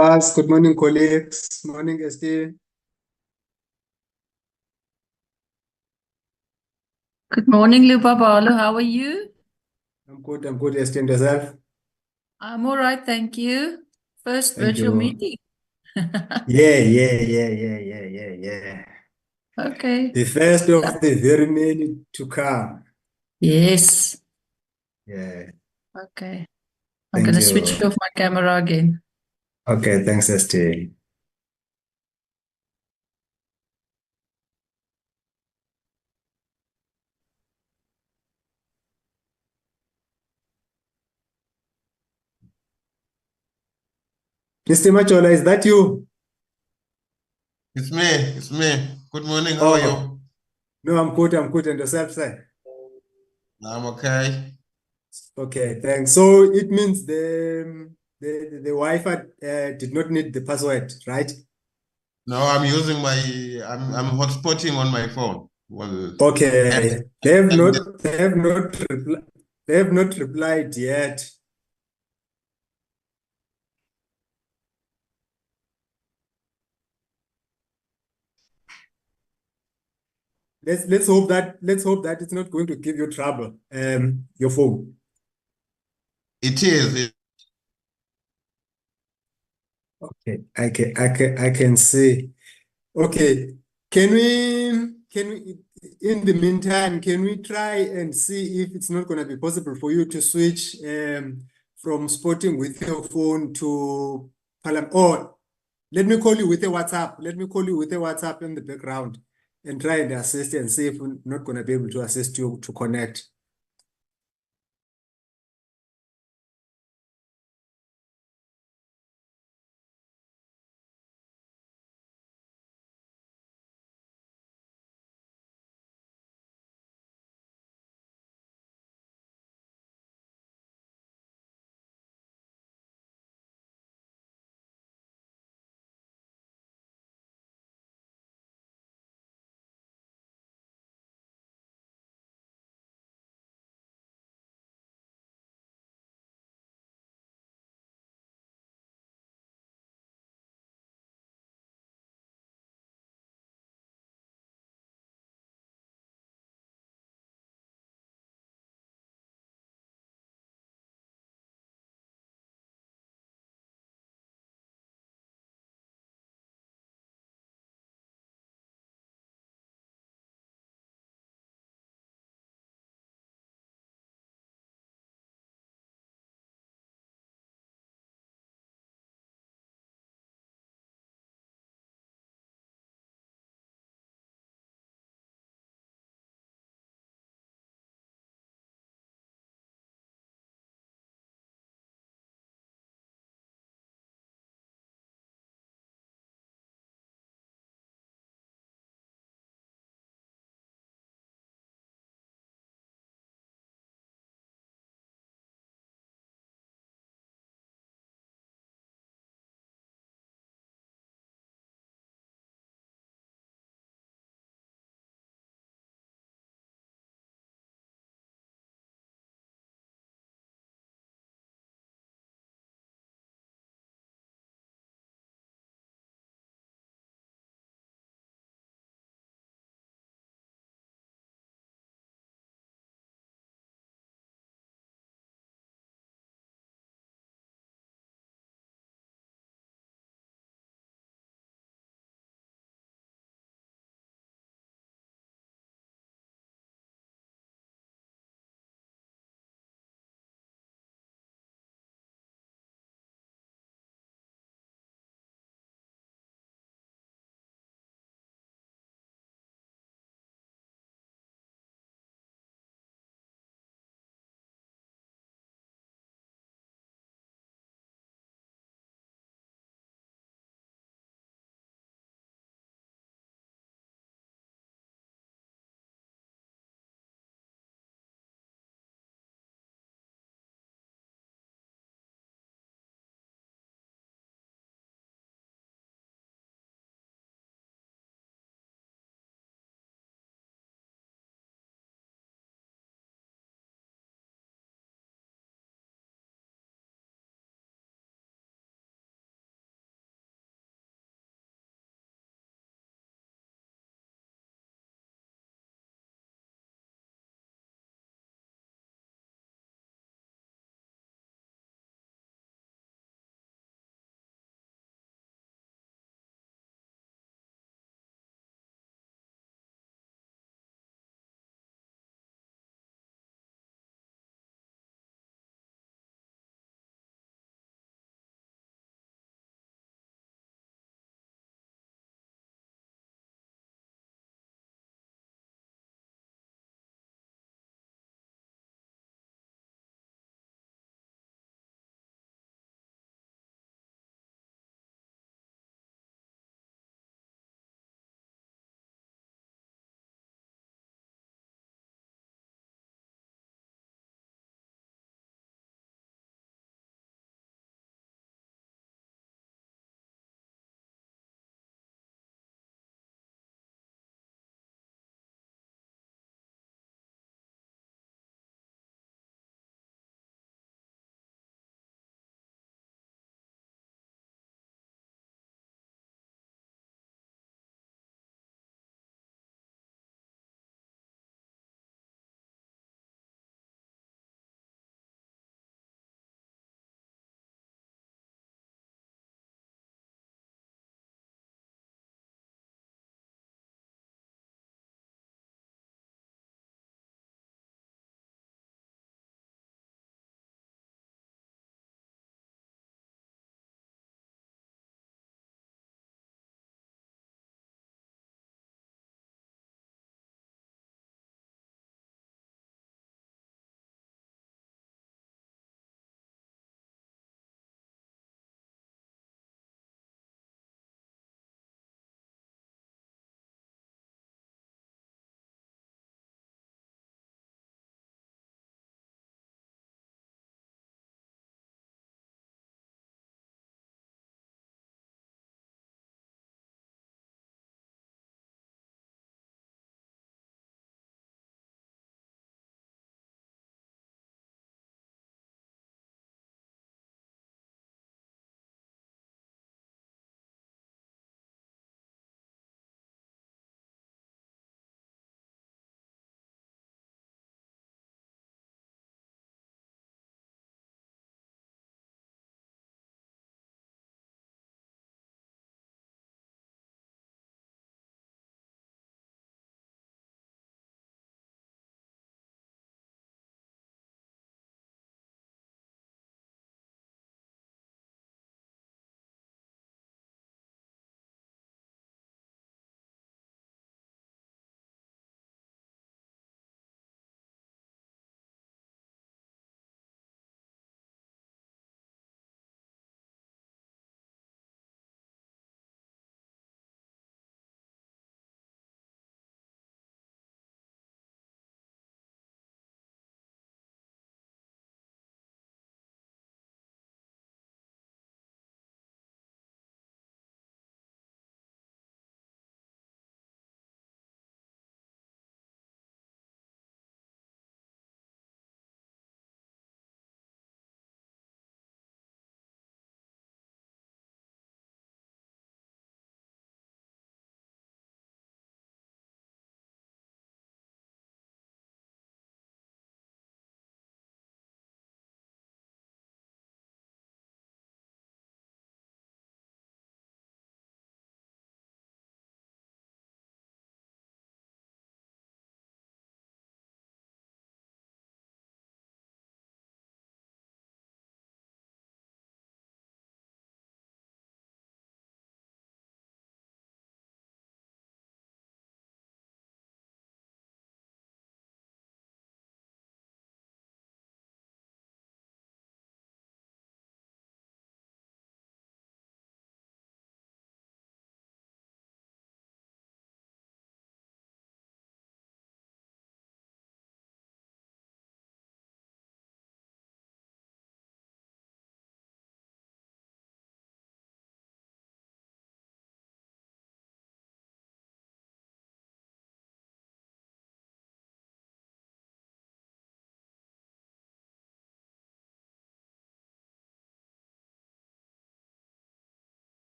Bas. Good morning, colleagues. Morning, ST. Good morning, Lupabalo. How are you? I'm good. I'm good, ST. And yourself? I'm all right, thank you. First Thank virtual you. meeting. Yeah. Okay. The first of the very many to come. Yes. Yeah. Okay. I'm Thank gonna switch you. off my camera again. Okay, thanks, ST. Mr. Machola, is that you? It's me. It's me. Good morning. How are Oh, you? no, I'm good. I'm good. And yourself, sir? I'm okay. Okay, thanks. So it means the Wi-Fi did not need the password, right? No, I'm using I'm hotspotting on my phone. Well, and, Okay. They have and not they have not repli- they have not replied yet. Let's hope that it's not going to give you trouble. Your phone. it is. Okay, I can see. Okay, can we in the meantime can we try and see if it's not going to be possible for you to switch from spotting with your phone to Parliament? Or let me call you with a WhatsApp. Let me call you with a WhatsApp in the background and try and assist and see if we're not going to be able to assist you to connect.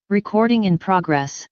Recording in progress.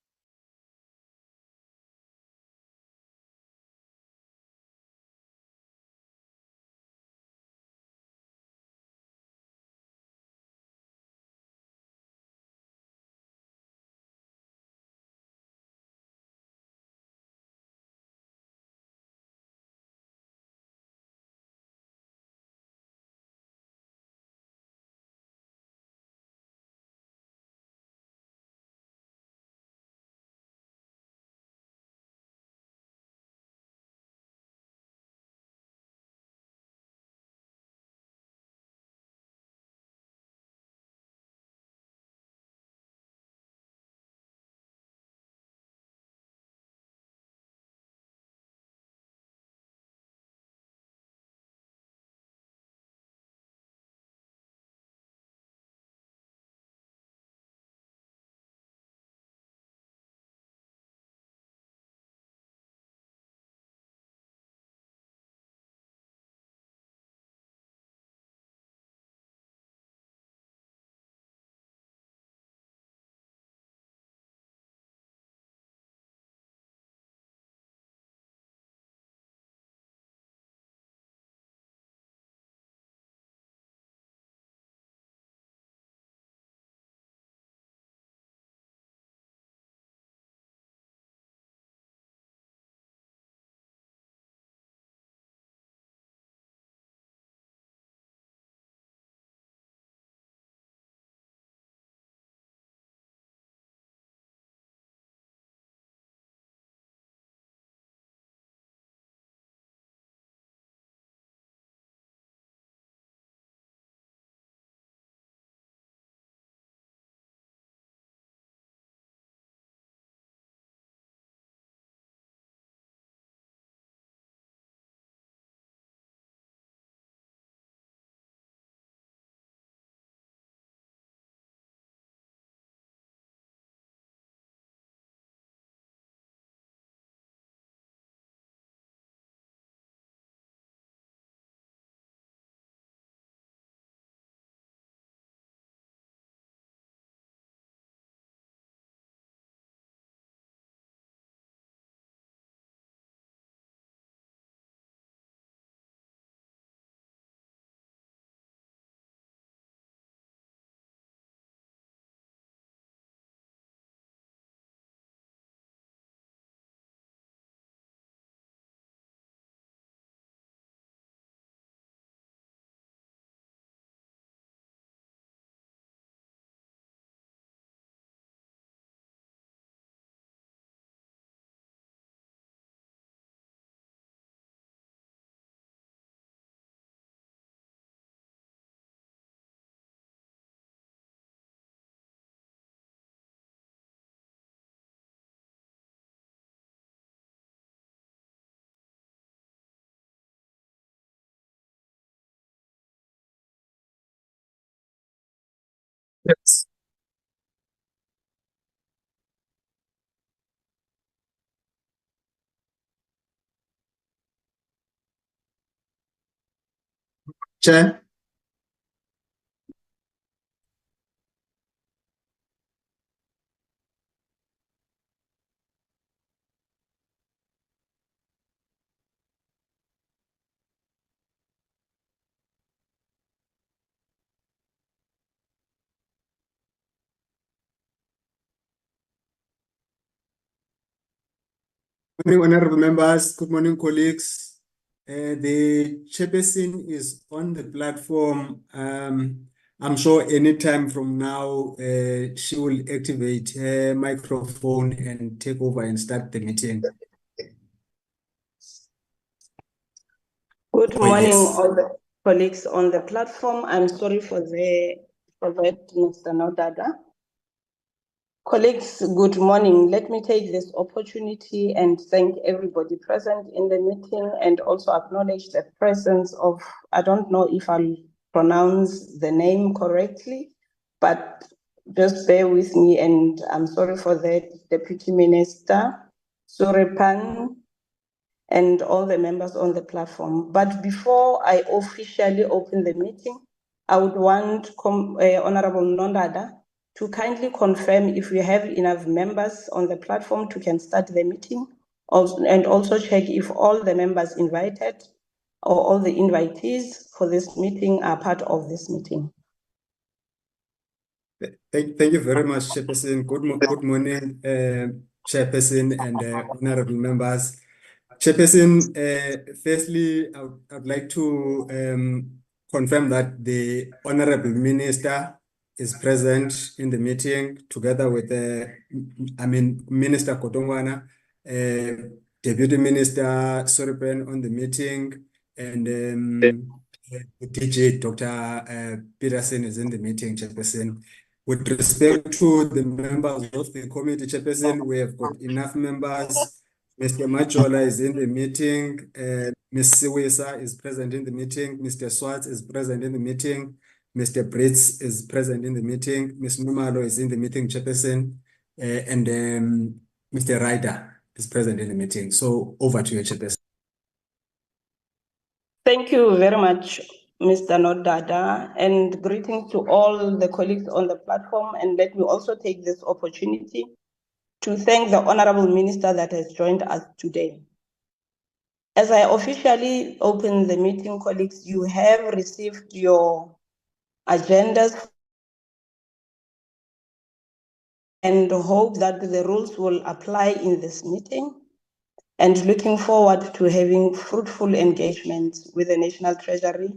Yes. Chair. Good morning, honorable members. Good morning, colleagues. The chairperson is on the platform. I'm sure anytime from now, she will activate her microphone and take over and start the meeting. Good Oh, morning, yes. all the colleagues on the platform. I'm sorry for that, Mr. Nodada. Colleagues, good morning. Let me take this opportunity and thank everybody present in the meeting and also acknowledge the presence of, I don't know if I'll pronounce the name correctly, but just bear with me, and I'm sorry for that, Deputy Minister Surepan, and all the members on the platform. But before I officially open the meeting, I would want Honorable Nondada to kindly confirm if we have enough members on the platform to can start the meeting, and also check if all the members invited or all the invitees for this meeting are part of this meeting. Thank you very much, Chairperson. Good morning, Chairperson and honorable members. Chairperson, firstly, I would like to confirm that the Honorable Minister is present in the meeting together with Minister Kotongwana, Deputy Minister Soripen on the meeting, and DJ Dr. Peterson is in the meeting, Chairperson. With respect to the members of the committee, Chairperson, we have got enough members. Mr. Majola is in the meeting. Ms. Siwisa is present in the meeting. Mr. Swartz is present in the meeting. Mr. Brits is present in the meeting. Ms. Numalo is in the meeting, Chairperson. And Mr. Ryder is present in the meeting. So over to you, Chairperson. Thank you very much, Mr. Nodada, and greetings to all the colleagues on the platform. And let me also take this opportunity to thank the Honorable Minister that has joined us today. As I officially open the meeting, colleagues, you have received your agendas and hope that the rules will apply in this meeting, and looking forward to having fruitful engagement with the National Treasury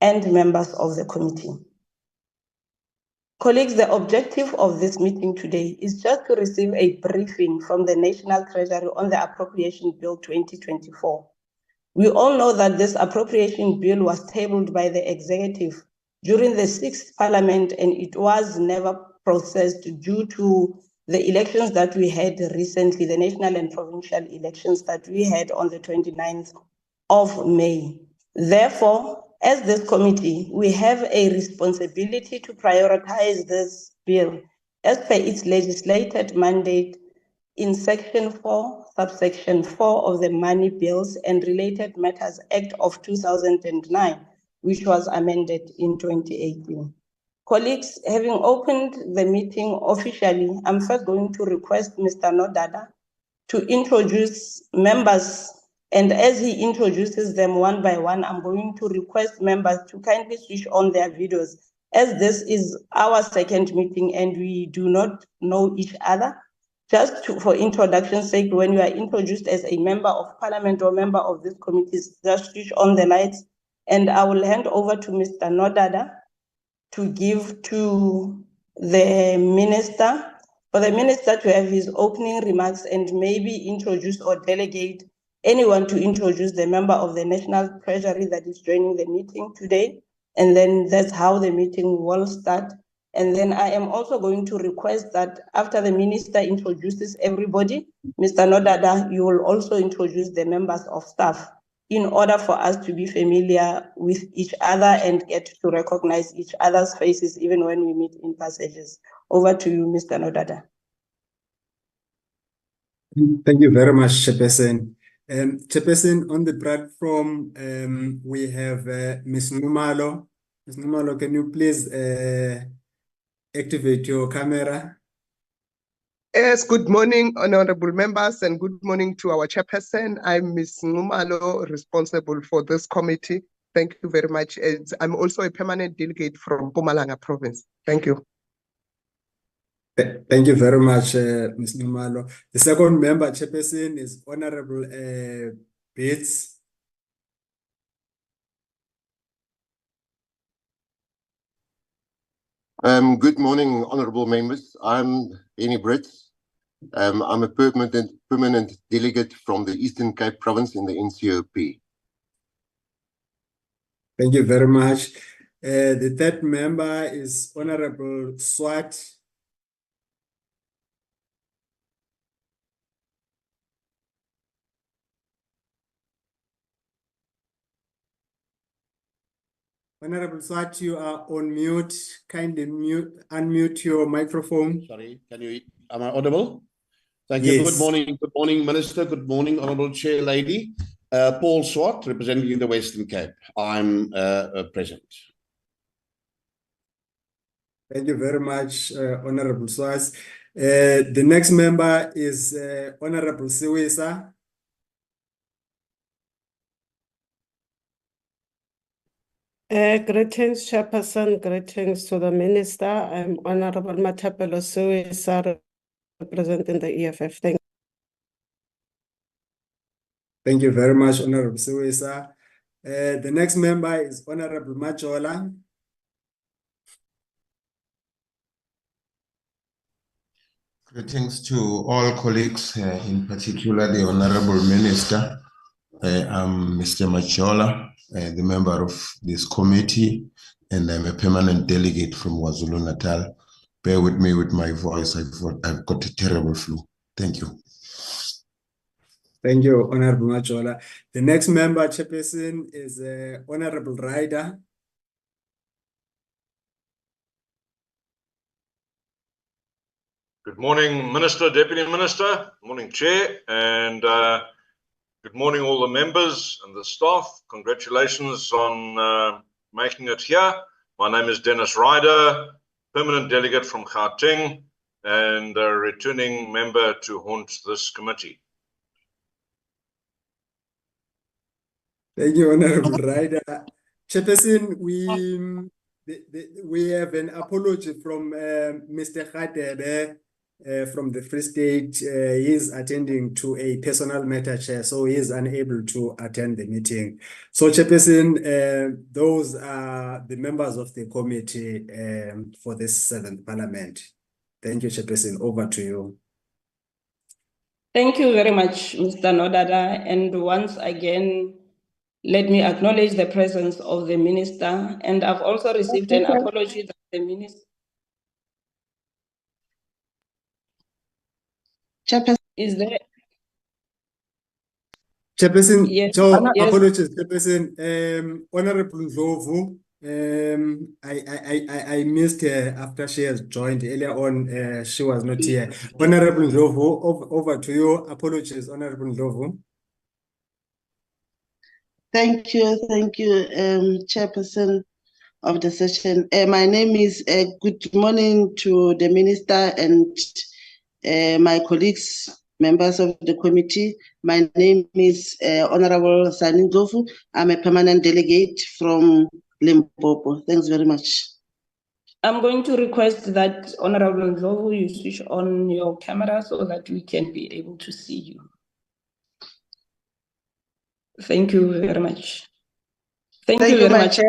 and members of the committee. Colleagues, the objective of this meeting today is just to receive a briefing from the National Treasury on the Appropriation Bill 2024. We all know that this appropriation bill was tabled by the executive during the 6th Parliament, and it was never processed due to the elections that we had recently, the national and provincial elections that we had on the 29th of May. Therefore, as this committee, we have a responsibility to prioritize this bill as per its legislated mandate in Section 4, subsection 4 of the Money Bills and Related Matters Act of 2009, which was amended in 2018. Colleagues, having opened the meeting officially, I'm first going to request Mr. Nodada to introduce members, and as he introduces them one by one, I'm going to request members to kindly switch on their videos, as this is our second meeting and we do not know each other. Just for introduction's sake, when you are introduced as a member of Parliament or member of this committee, just switch on the lights, and I will hand over to Mr. Nodada to give to the minister, for the minister to have his opening remarks and maybe introduce or delegate anyone to introduce the member of the National Treasury that is joining the meeting today. And then that's how the meeting will start. And then I am also going to request that after the minister introduces everybody, Mr. Nodada, you will also introduce the members of staff in order for us to be familiar with each other and get to recognize each other's faces even when we meet in passages. Over to you, Mr. Nodada. Thank you very much, Chairperson. Chairperson, on the platform, we have Ms. Numalo. Ms. Numalo, can you please activate your camera? Yes, good morning, honorable members, and good morning to our chairperson. I'm Ms. Numalo, responsible for this committee. Thank you very much. I'm also a permanent delegate from Mpumalanga province. Thank you. Thank you very much, Ms. Numalo. The second member, chairperson, is Honorable Bates. Good morning, honorable members. I'm Henny Brits. I'm a permanent delegate from the Eastern Cape province in the NCOP. Thank you very much. The third member is Honorable Swart. Honorable Swart, you are on mute. Kindly unmute your microphone. Sorry, am I audible? Thank you. Yes. Good morning, Minister. Good morning, Honourable Chair Lady. Paul Swart, representing the Western Cape. I'm present. Thank you very much, Honorable Swaz. The next member is Honorable Siwisa. Greetings, Chairperson. Greetings to the Minister. I'm Honorable Matapelo Siwisa, representing the EFF. Thank you very much, Honorable Siwisa. The next member is Honorable Majola. Greetings to all colleagues, in particular the Honorable Minister. I'm Mr. Machola, the member of this committee, and I'm a permanent delegate from KwaZulu-Natal. Bear with me with my voice. I've got a terrible flu. Thank you. Thank you, Honorable Majola. The next member, Chairperson, is Honorable Ryder. Good morning, Minister, Deputy Minister. Morning, Chair, and good morning, all the members and the staff. Congratulations on making it here. My name is Dennis Ryder, permanent delegate from Gauteng and a returning member to haunt this committee. Thank you, Honorable Ryder. Chairperson, we have an apology from Mr. Khatebe from the Free State. He is attending to a personal matter, Chair, so he is unable to attend the meeting. So, Chairperson, those are the members of the committee for this 7th Parliament. Thank you, Chairperson. Over to you. Thank you very much, Mr. Nodada. And once again, let me acknowledge the presence of the Minister. And I've also received an apology that the Minister is there. Chairperson, Yes, so yes. apologies, Chairperson. Honorable Ndlovu, I missed her after she has joined earlier on. She was not here. Honorable Ndlovu, over to you. Apologies, Honorable Ndlovu. Thank you, Chairperson of the session. My name is good morning to the Minister and my colleagues, members of the committee. My name is Honorable Sani Ndlovu. I'm a permanent delegate from Limpopo. Thanks very much. I'm going to request that, Honorable Ndlovu, you switch on your camera so that we can be able to see you. Thank you very much. Thank you very much.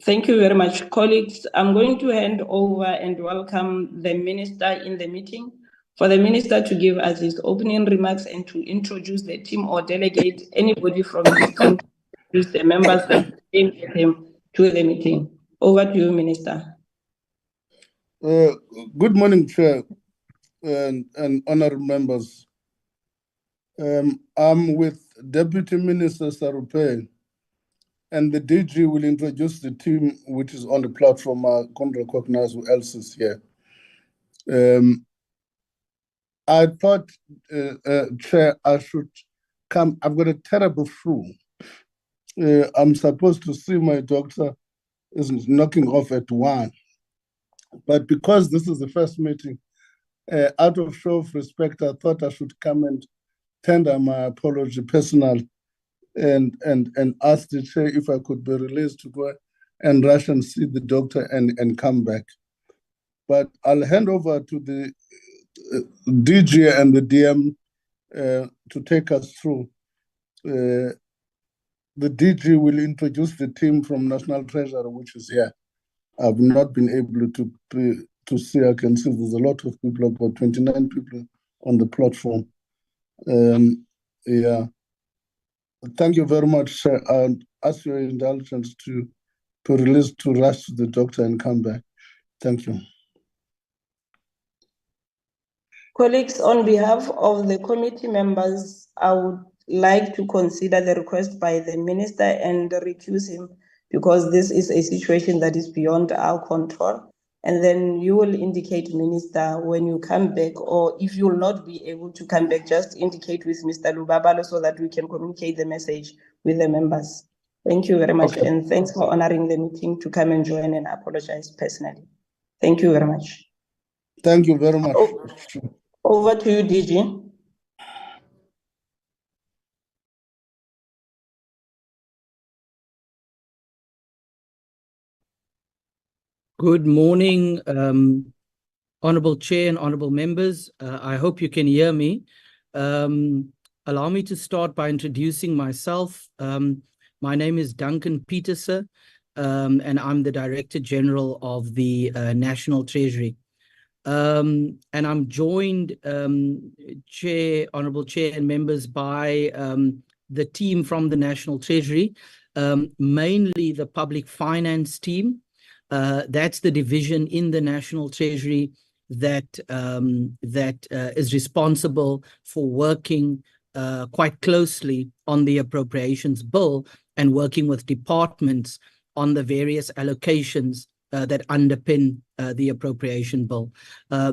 Thank you very much, colleagues. I'm going to hand over and welcome the Minister in the meeting, for the Minister to give us his opening remarks and to introduce the team or delegate anybody from his team, introduce the members that came with him to the meeting. Over to you, Minister. Good morning, Chair and honorable members. I'm with Deputy Minister Sarupe, and the DG will introduce the team which is on the platform. I can't recognize who else is here. I thought, Chair, I should come. I've got a terrible flu. I'm supposed to see my doctor, is knocking off at 1. But because this is the first meeting, out of show of respect, I thought I should come and tender my apology personal and ask the chair if I could be released to go and rush and see the doctor and come back. But I'll hand over to the DG and the DM to take us through. The DG will introduce the team from National Treasury, which is here. I've not been able to see. I can see there's a lot of people, about 29 people on the platform. Yeah. Thank you very much, sir. And ask your indulgence to release, to rush to the doctor and come back. Thank you. Colleagues, on behalf of the committee members, I would like to consider the request by the Minister and recuse him, because this is a situation that is beyond our control. And then you will indicate, Minister, when you come back, or if you will not be able to come back, just indicate with Mr. Lubabalo so that we can communicate the message with the members. Thank you very much. Okay. And thanks for honoring the meeting to come and join and apologize personally. Thank you very much. Thank you very much. Over to you, DG. Good morning, Honorable Chair and Honorable Members. I hope you can hear me. Allow me to start by introducing myself. My name is Duncan Petersen, and I'm the Director General of the National Treasury. And I'm joined, Honorable Chair and members, by the team from the National Treasury, mainly the Public Finance team. That's the division in the National Treasury that is responsible for working quite closely on the Appropriations Bill and working with departments on the various allocations that underpin the Appropriation Bill.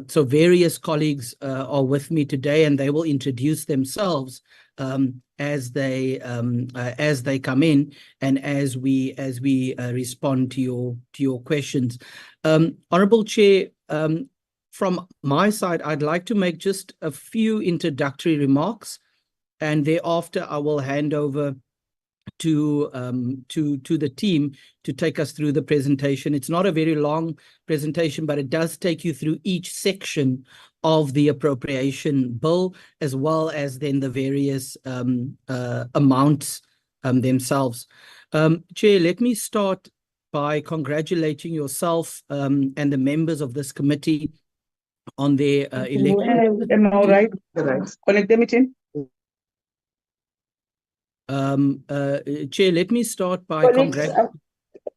So various colleagues are with me today, and they will introduce themselves as they come in and as we respond to your questions. Honorable Chair, from my side, I'd like to make just a few introductory remarks, and thereafter I will hand over to the team to take us through the presentation. It's not a very long presentation, but it does take you through each section of the Appropriation Bill, as well as then the various amounts themselves. Chair, let me start by congratulating yourself and the members of this committee on their election. Am I all right? Connect the meeting. Chair, let me start by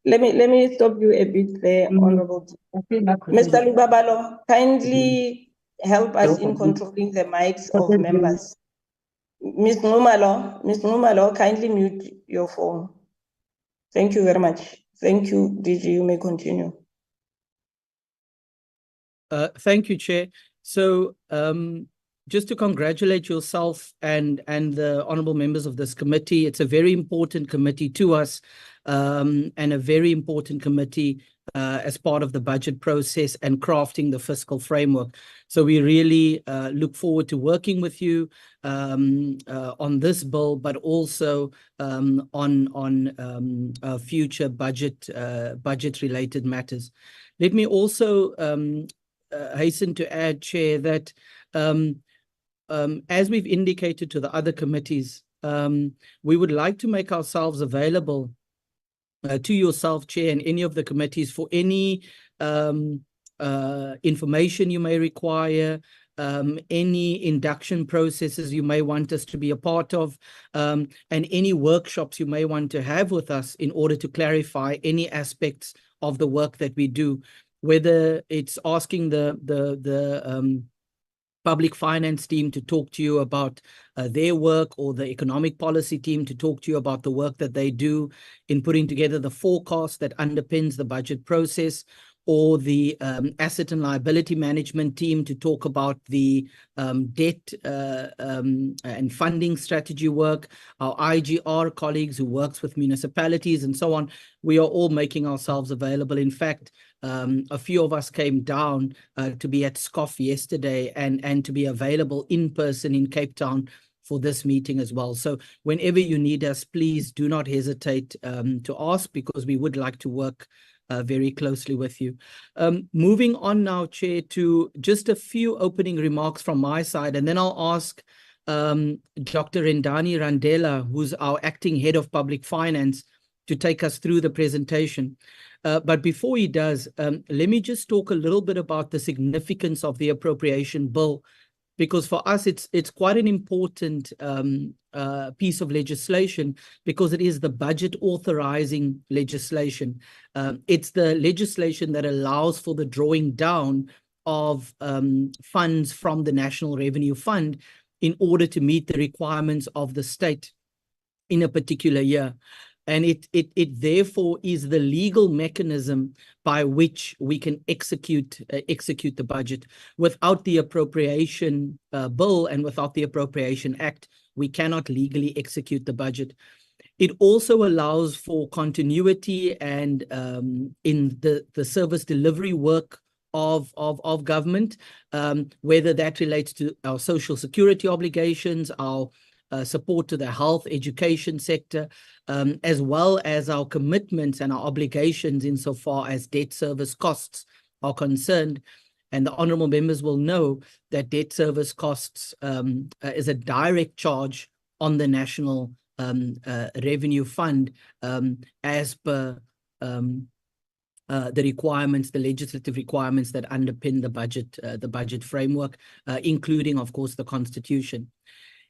let me stop you a bit there, Honorable. Mr. Lubabalo, kindly help us in controlling the mics of members. Ms. Numalo, kindly mute your phone. Thank you very much. Thank you, DG. You may continue. Thank you, Chair. So just to congratulate yourself and the honourable members of this committee. It's a very important committee to us, and a very important committee as part of the budget process and crafting the fiscal framework. So we really look forward to working with you on this bill, but also on future budget-related matters. Let me also hasten to add, Chair, that as we've indicated to the other committees, we would like to make ourselves available to yourself, Chair, and any of the committees for any information you may require, any induction processes you may want us to be a part of, and any workshops you may want to have with us in order to clarify any aspects of the work that we do, whether it's asking the Public Finance team to talk to you about their work, or the Economic Policy team to talk to you about the work that they do in putting together the forecast that underpins the budget process, or the Asset and Liability Management team to talk about the debt and funding strategy work, our IGR colleagues who works with municipalities and so on. We are all making ourselves available. In fact, a few of us came down to be at SCOF yesterday and to be available in person in Cape Town for this meeting as well. So whenever you need us, please do not hesitate to ask, because we would like to work very closely with you. Moving on now, Chair, to just a few opening remarks from my side, and then I'll ask Dr. Rendani Randela, who's our Acting Head of Public Finance, to take us through the presentation. But before he does, let me just talk a little bit about the significance of the Appropriation Bill, because for us it's quite an important piece of legislation, because it is the budget authorizing legislation. It's the legislation that allows for the drawing down of funds from the National Revenue Fund in order to meet the requirements of the state in a particular year. And it therefore is the legal mechanism by which we can execute the budget. Without the Appropriation Bill and without the Appropriation Act, we cannot legally execute the budget. It also allows for continuity and in the service delivery work of government, whether that relates to our social security obligations, our support to the health education sector, as well as our commitments and our obligations insofar as debt service costs are concerned. And the honourable members will know that debt service costs is a direct charge on the National Revenue Fund as per the requirements, the legislative requirements that underpin the budget framework, including, of course, the Constitution.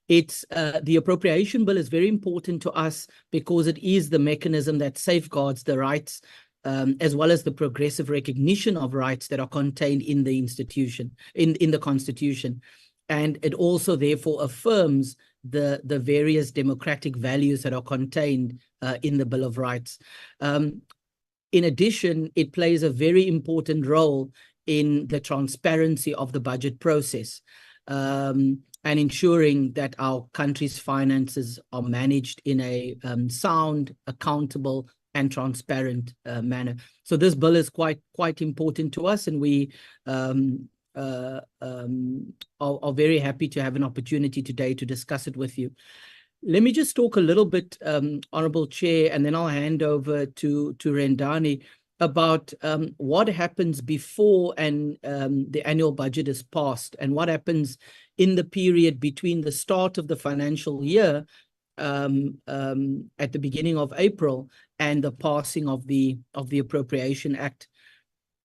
It's the appropriation bill is very important to us because it is the mechanism that safeguards the rights as well as the progressive recognition of rights that are contained in the institution, in the Constitution. And it also therefore affirms the various democratic values that are contained in the Bill of Rights. In addition, it plays a very important role in the transparency of the budget process and ensuring that our country's finances are managed in a sound, accountable, and transparent manner. So this bill is quite important to us, and we are very happy to have an opportunity today to discuss it with you. Let me just talk a little bit, Honourable Chair, and then I'll hand over to Rendani about what happens before the annual budget is passed, and what happens in the period between the start of the financial year at the beginning of April and the passing of the Appropriation Act.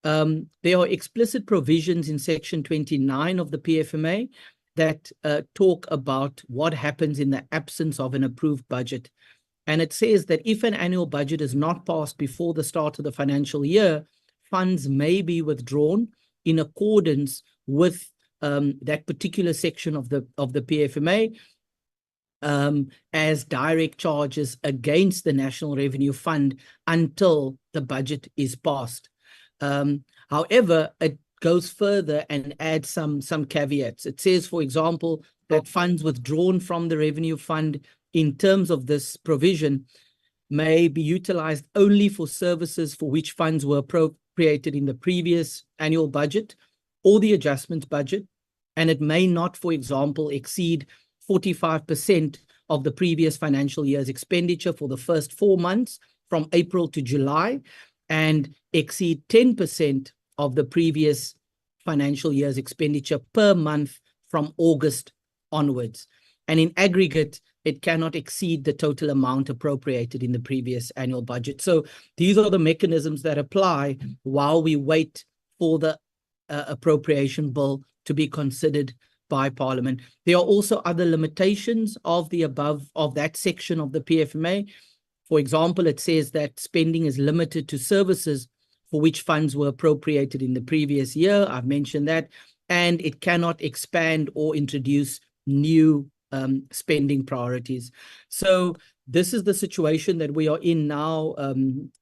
There are explicit provisions in Section 29 of the PFMA that talk about what happens in the absence of an approved budget. And it says that if an annual budget is not passed before the start of the financial year, funds may be withdrawn in accordance with that particular section of the PFMA as direct charges against the National Revenue Fund until the budget is passed. However, it goes further and adds some caveats. It says, for example, that funds withdrawn from the Revenue Fund in terms of this provision may be utilized only for services for which funds were appropriated in the previous annual budget or the adjustment budget, and it may not, for example, exceed 45% of the previous financial year's expenditure for the first 4 months from April to July, and exceed 10% of the previous financial year's expenditure per month from August onwards. And in aggregate, it cannot exceed the total amount appropriated in the previous annual budget. So these are the mechanisms that apply while we wait for the appropriation bill to be considered by Parliament. There are also other limitations of that section of the PFMA. For example, it says that spending is limited to services for which funds were appropriated in the previous year. I've mentioned that. And it cannot expand or introduce new spending priorities. So this is the situation that we are in now,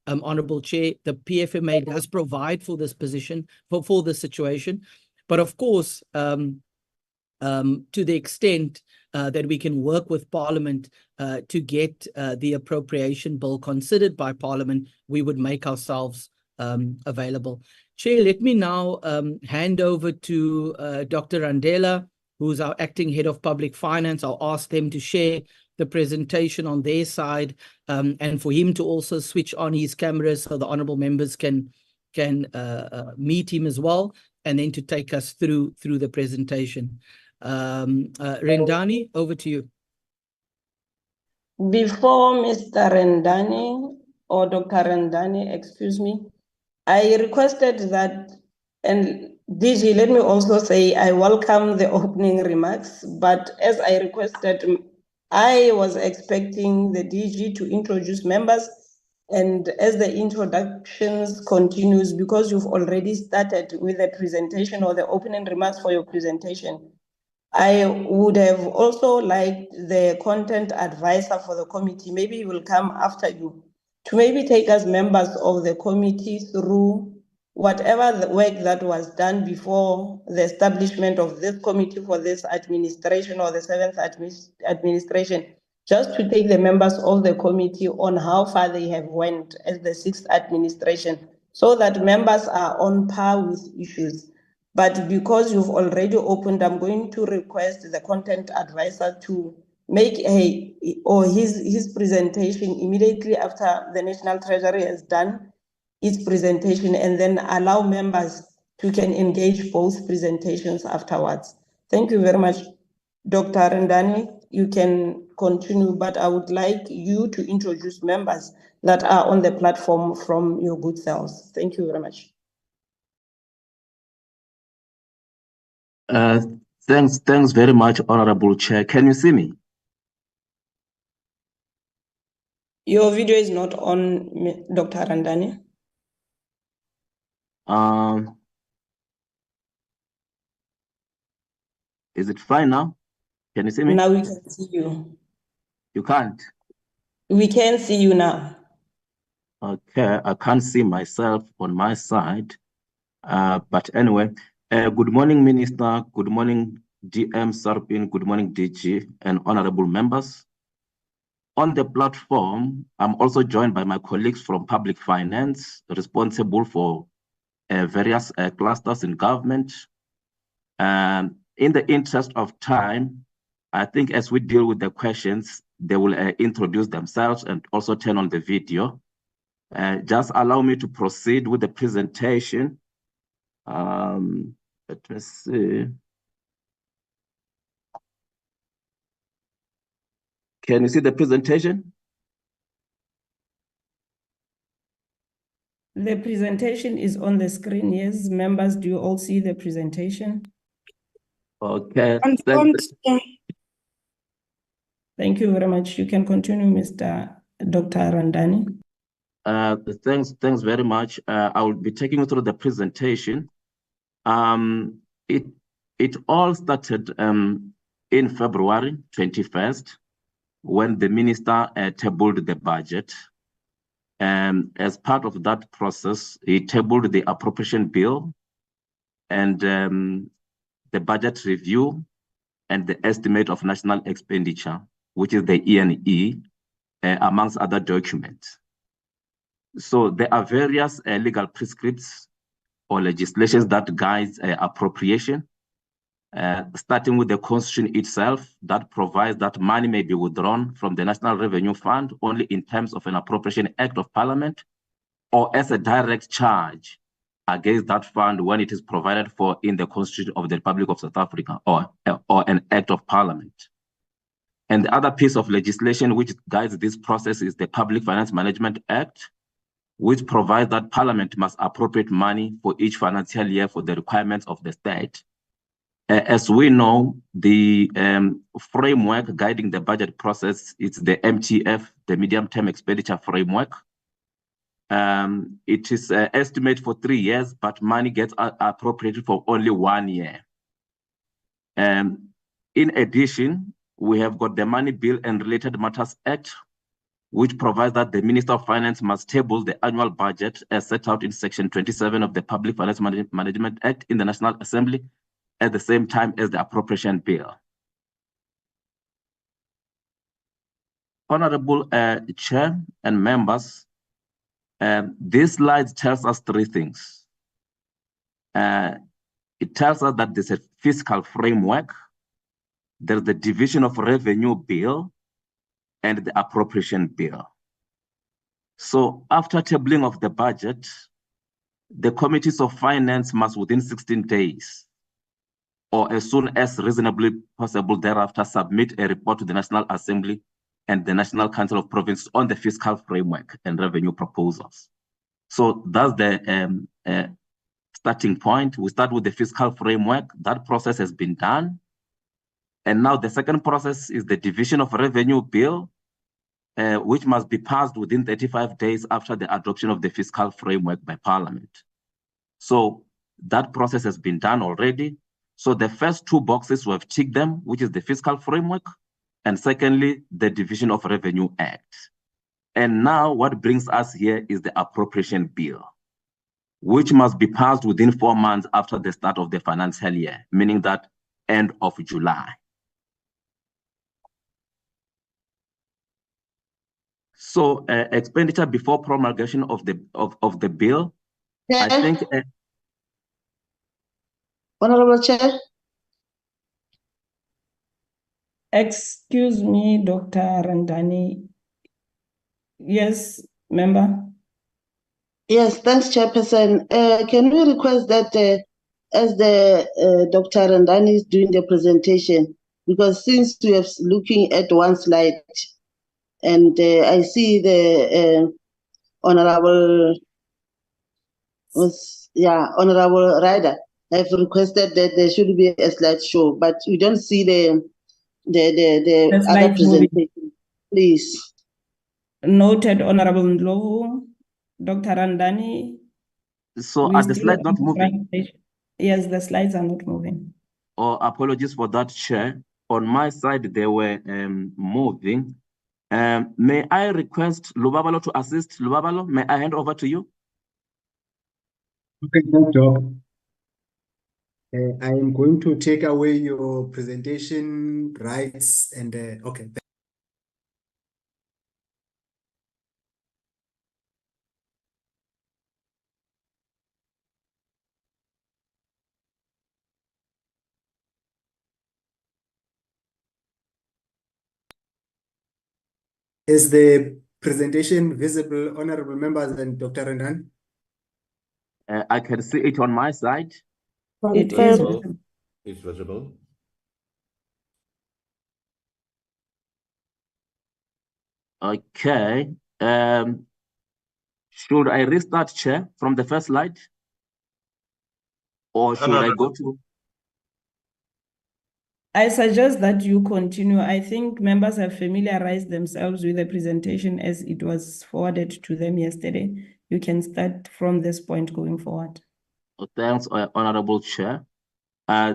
Honourable Chair. The PFMA does provide for this position, for this situation. But of course, to the extent that we can work with Parliament to get the appropriation bill considered by Parliament, we would make ourselves available. Chair, let me now hand over to Dr. Randela, who's our Acting Head of Public Finance. I'll ask them to share the presentation on their side and for him to also switch on his camera so the honourable members can meet him as well, and then to take us through the presentation. Rendani, over to you. Before Mr. Rendani or Dr. Rendani, excuse me, I requested that, and DG, let me also say I welcome the opening remarks, but as I requested, I was expecting the DG to introduce members, and as the introductions continues, because you've already started with the presentation or the opening remarks for your presentation, I would have also liked the content advisor for the committee, maybe he will come after you, to maybe take us members of the committee through whatever the work that was done before the establishment of this committee for this administration or the 7th administration, just to take the members of the committee on how far they have went as the 6th administration, so that members are on par with issues. But because you've already opened, I'm going to request the content advisor to make his presentation immediately after the National Treasury has done its presentation, and then allow members to can engage both presentations afterwards. Thank you very much, Dr. Rendani. You can continue, but I would like you to introduce members that are on the platform from your good selves. Thank you very much. Thanks very much, Honorable Chair. Can you see me? Your video is not on, Dr. Rendani. Is it fine now? Can you see me? Now we can see you. You can't? We can see you now. Okay, I can't see myself on my side. But anyway, good morning, Minister. Good morning, DM Sarpin. Good morning, DG, and honorable members. On the platform, I'm also joined by my colleagues from public finance, responsible for various clusters in government. In the interest of time, I think as we deal with the questions, they will introduce themselves and also turn on the video. Just allow me to proceed with the presentation. Let me see. Can you see the presentation? The presentation is on the screen. Yes, members, do you all see the presentation? Okay. Thank you very much. You can continue, Mr. Dr. Rendani. Thanks very much. I will be taking you through the presentation. It all started in February 21st when the minister tabled the budget. As part of that process, he tabled the appropriation bill and the budget review and the estimate of national expenditure, which is the E&E, amongst other documents. So there are various legal prescripts or legislations that guides appropriation, starting with the Constitution itself that provides that money may be withdrawn from the National Revenue Fund only in terms of an Appropriation Act of Parliament or as a direct charge against that fund when it is provided for in the Constitution of the Republic of South Africa or an Act of Parliament. And the other piece of legislation which guides this process is the Public Finance Management Act, which provides that Parliament must appropriate money for each financial year for the requirements of the state. As we know, the framework guiding the budget process is the MTF, the Medium-Term Expenditure Framework. It is estimated for 3 years, but money gets appropriated for only 1 year. In addition, we have got the Money Bill and Related Matters Act, which provides that the Minister of Finance must table the annual budget as set out in Section 27 of the Public Finance Management Act in the National Assembly at the same time as the Appropriation Bill. Honorable Chair and members, this slide tells us 3 things. It tells us that there's a fiscal framework, there's the Division of Revenue Bill, and the Appropriation Bill. So after tabling of the budget, the committees of finance must within 16 days or as soon as reasonably possible thereafter submit a report to the National Assembly and the National Council of Provinces on the fiscal framework and revenue proposals. So that's the starting point. We start with the fiscal framework. That process has been done. And now the second process is the Division of Revenue Bill, which must be passed within 35 days after the adoption of the fiscal framework by Parliament. So that process has been done already. So the first 2 boxes, we have ticked them, which is the fiscal framework, and secondly, the Division of Revenue Act. And now what brings us here is the Appropriation Bill, which must be passed within 4 months after the start of the financial year, meaning that end of July. So expenditure before promulgation of the bill I think Honorable Chair. Excuse me, Dr. Randani. Yes, member. Yes, thanks, Chairperson. Can we request that as the Dr. Randani is doing the presentation, because since we are looking at one slide, and I see the Honorable Honorable Ryder have requested that there should be a slideshow, but we don't see the other slides moving. presentation. Please. Noted, Honorable Ndlovu. Dr. Randani. so. we Are the still slides not on moving? presentation. Yes, the slides are not moving. Oh, apologies for that, Chair. On my side, they were moving. May I request Lubabalo to assist? Lubabalo, may I hand over to you? Okay, thank you. I am going to take away your presentation rights and okay. Is the presentation visible, honorable members and Dr. Randan? I can see it on my side. It is visible. It's visible. Okay. Should I restart, Chair, from the first slide? Or should I go to? I suggest that you continue. I think members have familiarized themselves with the presentation as it was forwarded to them yesterday. You can start from this point going forward. Thanks, Honorable Chair.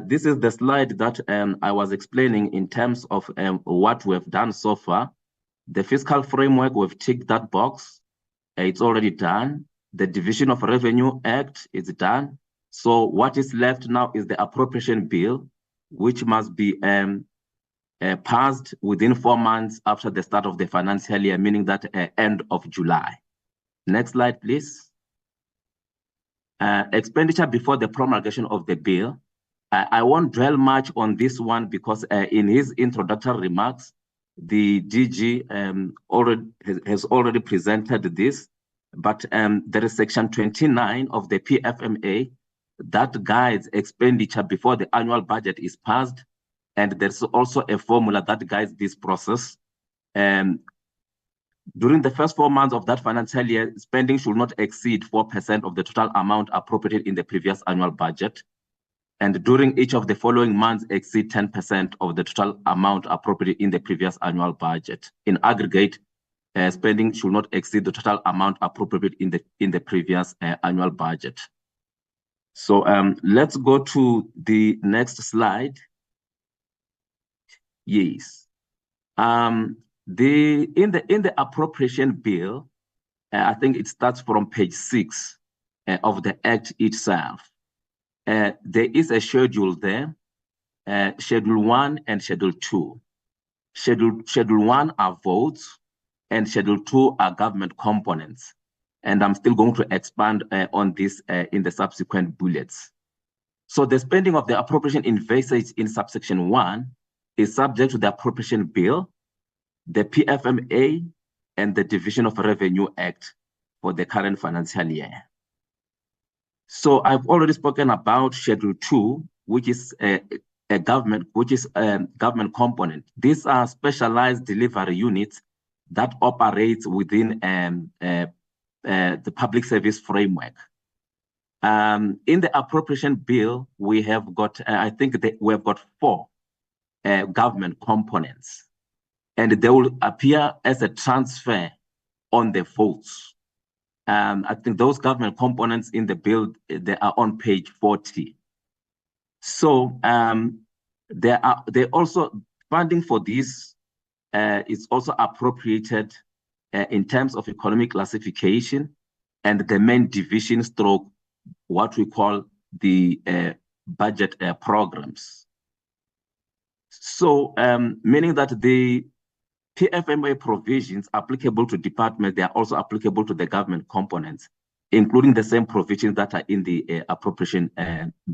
This is the slide that I was explaining in terms of what we've done so far. The fiscal framework, we've ticked that box. It's already done. The Division of Revenue Act is done. So what is left now is the appropriation bill, which must be passed within 4 months after the start of the financial year, meaning that end of July. Next slide, please. Expenditure before the promulgation of the bill. I won't dwell much on this one because in his introductory remarks, the DG has already presented this, but there is section 29 of the PFMA that guides expenditure before the annual budget is passed, and there's also a formula that guides this process. During the first 4 months of that financial year, spending should not exceed 4% of the total amount appropriated in the previous annual budget. And during each of the following months, exceed 10% of the total amount appropriated in the previous annual budget. In aggregate, spending should not exceed the total amount appropriated in the previous annual budget. So let's go to the next slide. Yes. In the appropriation bill, I think it starts from page 6 of the Act itself. There is a schedule there, Schedule 1 and Schedule 2. Schedule 1 are votes, and Schedule 2 are government components. And I'm still going to expand on this in the subsequent bullets. So the spending of the appropriation envisaged in subsection 1 is subject to the appropriation bill, the PFMA, and the Division of Revenue Act for the current financial year. So I've already spoken about Schedule 2, which is a government component. These are specialized delivery units that operate within the public service framework. In the appropriation bill, we have got, I think that we have got 4 government components, and they will appear as a transfer on the votes. I think those government components in the bill, they are on page 40. So they also funding for this is also appropriated in terms of economic classification and the main division stroke, what we call the budget programs. So meaning that the PFMA provisions applicable to departments, they are also applicable to the government components. including the same provisions that are in the appropriation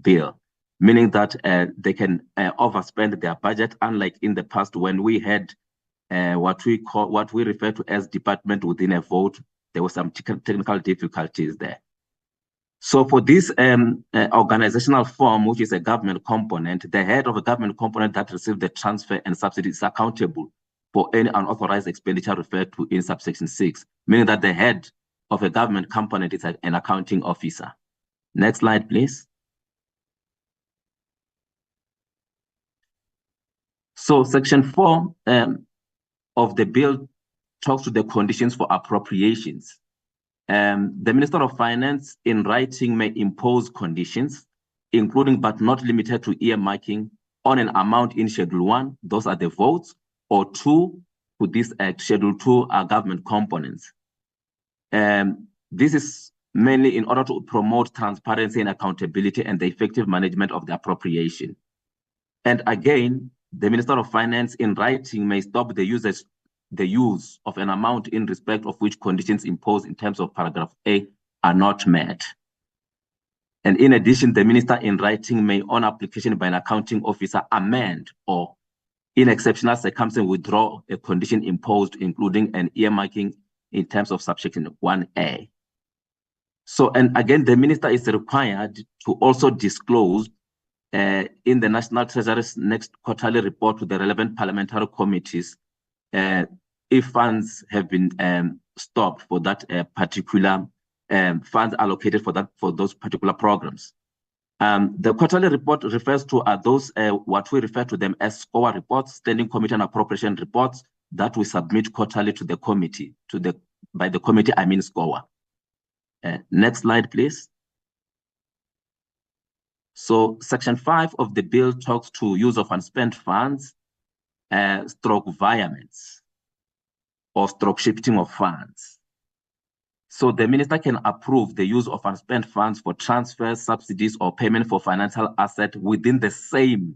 bill, meaning that they can overspend their budget, unlike in the past when we had what we refer to as department within a vote. There were some technical difficulties there. So for this organizational form, which is a government component, the head of a government component that receives the transfer and subsidy is accountable for any unauthorized expenditure referred to in subsection 6, meaning that the head of a government component is an accounting officer. Next slide, please. So section 4 of the bill talks to the conditions for appropriations. The Minister of Finance in writing may impose conditions, including but not limited to earmarking on an amount in Schedule 1, those are the votes, or 2, to this Schedule 2 are government components. This is mainly in order to promote transparency and accountability and the effective management of the appropriation. And again, the Minister of Finance in writing may stop the use of an amount in respect of which conditions imposed in terms of paragraph A are not met. And in addition, the Minister in writing may, on application by an accounting officer, amend or, in exceptional circumstances, withdraw a condition imposed, including an earmarking in terms of subsection 1A. So, and again, the Minister is required to also disclose in the National Treasury's next quarterly report to the relevant parliamentary committees if funds have been stopped for that particular funds allocated for those particular programs. The quarterly report refers to those what we refer to them as SCOA reports, Standing Committee on Appropriation reports, that we submit quarterly to the committee. By the committee, I mean SCOA. Next slide, please. So section 5 of the bill talks to use of unspent funds, stroke virements, or stroke shifting of funds. So the minister can approve the use of unspent funds for transfers, subsidies, or payment for financial asset within the same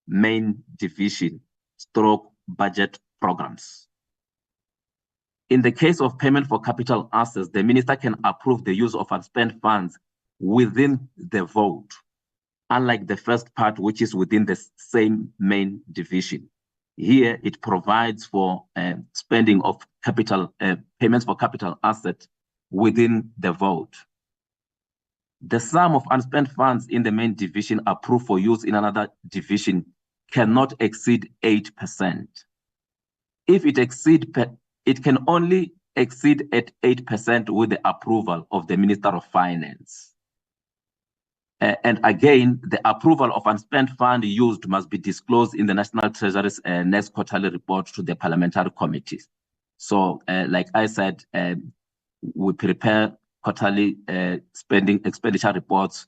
main division, stroke budget programs. In the case of payment for capital assets, the minister can approve the use of unspent funds within the vote, unlike the first part, which is within the same main division. Here, it provides for spending of capital payments for capital assets within the vote. The sum of unspent funds in the main division approved for use in another division cannot exceed 8%. If it can only exceed at 8% with the approval of the Minister of Finance. And again, the approval of unspent fund used must be disclosed in the National Treasury's next quarterly report to the parliamentary committees. So, like I said, we prepare quarterly expenditure reports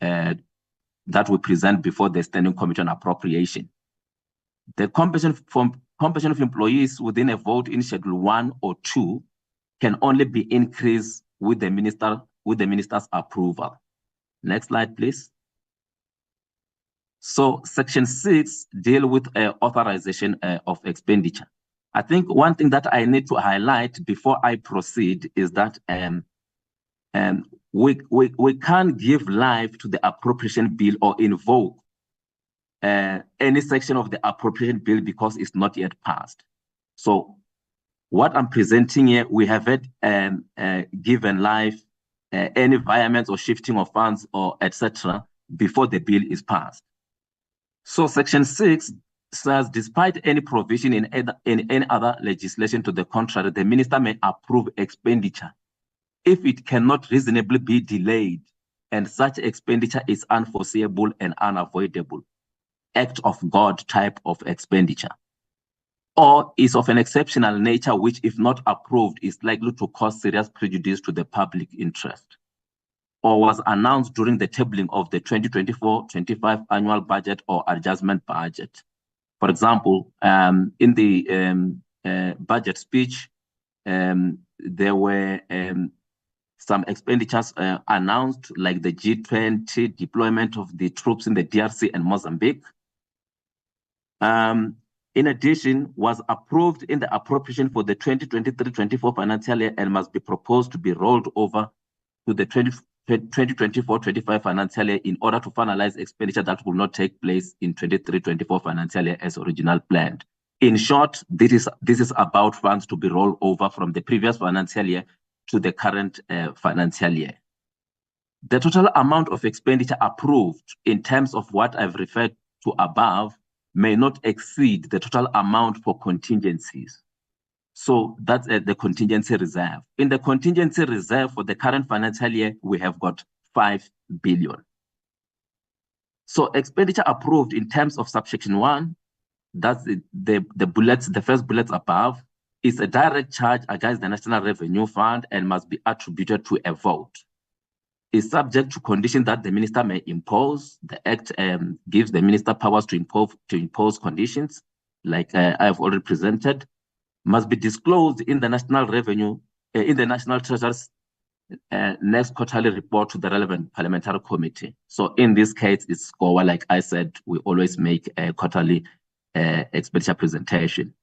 that we present before the Standing Committee on Appropriation. The compensation of employees within a vote in Schedule 1 or 2 can only be increased with the minister's approval. Next slide, please. So section 6 deal with authorization of expenditure. I think one thing that I need to highlight before I proceed is that we can't give life to the appropriation bill or invoke any section of the appropriation bill because it's not yet passed. So what I'm presenting here, we have given life any virements or shifting of funds or etc. before the bill is passed. So section 6 says, despite any provision in any other legislation to the contrary, the minister may approve expenditure if it cannot reasonably be delayed and such expenditure is unforeseeable and unavoidable, act of God type of expenditure, or is of an exceptional nature which, if not approved, is likely to cause serious prejudice to the public interest, or was announced during the tabling of the 2024-25 annual budget or adjustment budget. For example, in the budget speech, there were some expenditures announced, like the G20 deployment of the troops in the DRC and Mozambique. In addition, was approved in the appropriation for the 2023-24 financial year and must be proposed to be rolled over to the 2024-25 financial year in order to finalize expenditure that will not take place in 23-24 financial year as original planned. In short, this is about funds to be rolled over from the previous financial year to the current financial year. The total amount of expenditure approved in terms of what I've referred to above may not exceed the total amount for contingencies. So that's the contingency reserve. In the contingency reserve for the current financial year, we have got 5 billion. So expenditure approved in terms of subsection 1, that's the first bullets above, is a direct charge against the National Revenue Fund and must be attributed to a vote. Is subject to condition that the minister may impose. The Act gives the minister powers to impose conditions, like I have already presented. Must be disclosed in the National Treasury's next quarterly report to the relevant parliamentary committee. So in this case, it's SCOA. Like I said, we always make a quarterly expenditure presentation.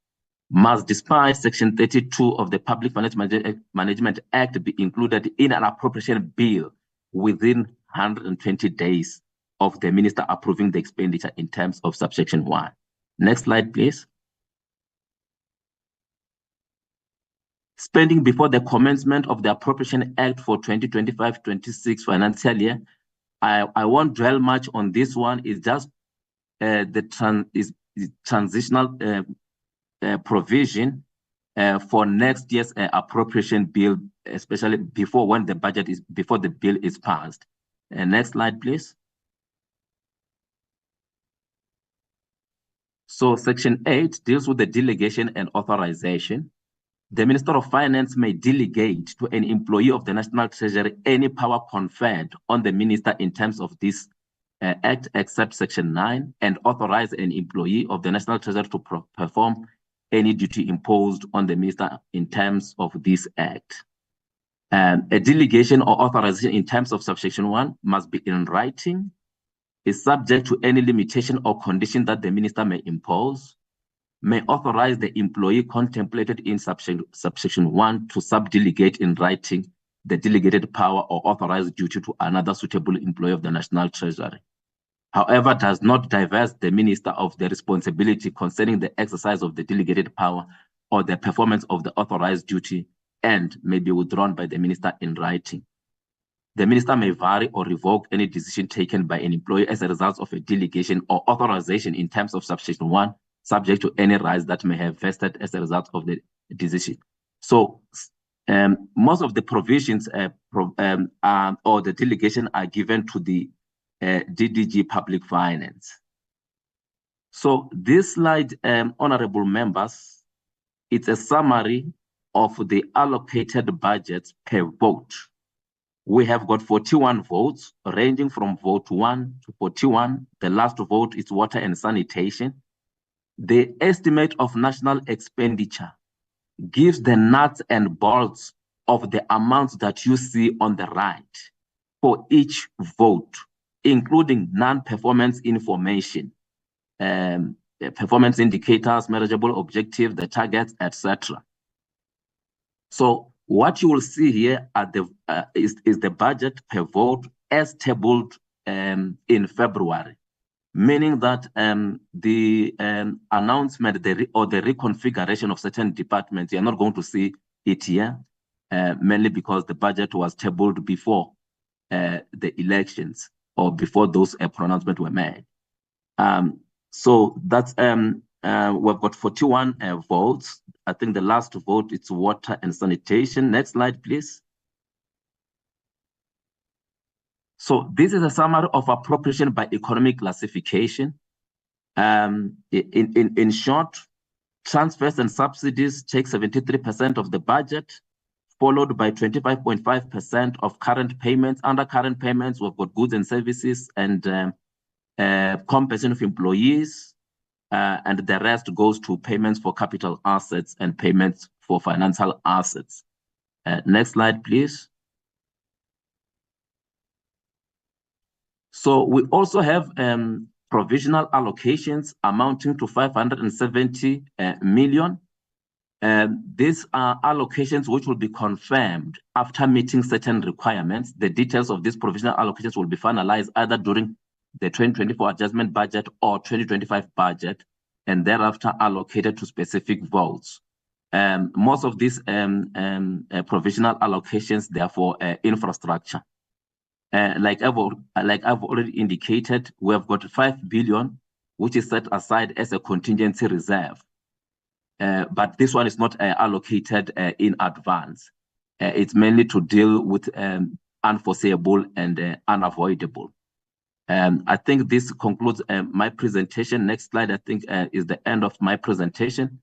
Must, despite Section 32 of the Public Management Act, be included in an appropriation bill within 120 days of the minister approving the expenditure in terms of subsection 1. Next slide, please. Spending before the commencement of the Appropriation Act for 2025-26 financial year. I won't dwell much on this one. It's just the transitional provision for next year's appropriation bill, especially before the bill is passed. Next slide, please. So Section 8 deals with the delegation and authorization. The Minister of Finance may delegate to an employee of the National Treasury any power conferred on the minister in terms of this Act, except Section 9, and authorize an employee of the National Treasury to perform any duty imposed on the minister in terms of this Act. A delegation or authorization in terms of subsection 1 must be in writing, is subject to any limitation or condition that the minister may impose, may authorize the employee contemplated in subsection 1 to subdelegate in writing the delegated power or authorized duty to another suitable employee of the National Treasury. However, does not divest the minister of the responsibility concerning the exercise of the delegated power or the performance of the authorized duty, and may be withdrawn by the minister in writing. The minister may vary or revoke any decision taken by an employee as a result of a delegation or authorization in terms of subsection 1, subject to any rights that may have vested as a result of the decision. So most of the provisions or the delegation are given to the DDG Public Finance. So this slide, honorable members, it's a summary of the allocated budgets per vote. We have got 41 votes, ranging from vote 1 to 41. The last vote is water and sanitation. The estimate of national expenditure gives the nuts and bolts of the amounts that you see on the right for each vote, including non-performance information, performance indicators, measurable objectives, the targets, etc. So what you will see here at is the budget per vote as tabled in February, meaning that the announcement or the reconfiguration of certain departments, you're not going to see it here, mainly because the budget was tabled before the elections or before those pronouncements were made. So that's we've got 41 votes. I think the last vote is water and sanitation. Next slide, please. So this is a summary of appropriation by economic classification. In short, transfers and subsidies take 73% of the budget, followed by 25.5% of current payments. Under current payments, we've got goods and services and compensation of employees, and the rest goes to payments for capital assets and payments for financial assets. Next slide, please. So we also have provisional allocations amounting to 570 million. These are allocations which will be confirmed after meeting certain requirements. The details of these provisional allocations will be finalized either during the 2024 adjustment budget or 2025 budget, and thereafter allocated to specific votes. Most of these provisional allocations, therefore, infrastructure. Like I've already indicated, we have got 5 billion, which is set aside as a contingency reserve. But this one is not allocated in advance. It's mainly to deal with unforeseeable and unavoidable. I think this concludes my presentation. Next slide, I think, is the end of my presentation.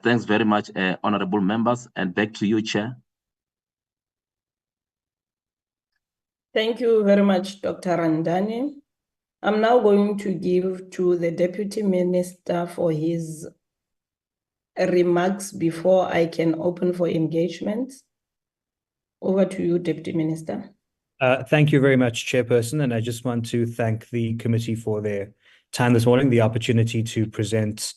Thanks very much, honorable members, and back to you, Chair. Thank you very much, Dr. Randani. I'm now going to give to the Deputy Minister for his remarks before I can open for engagement. Over to you, Deputy Minister. Thank you very much, Chairperson, and I just want to thank the committee for their time this morning, the opportunity to present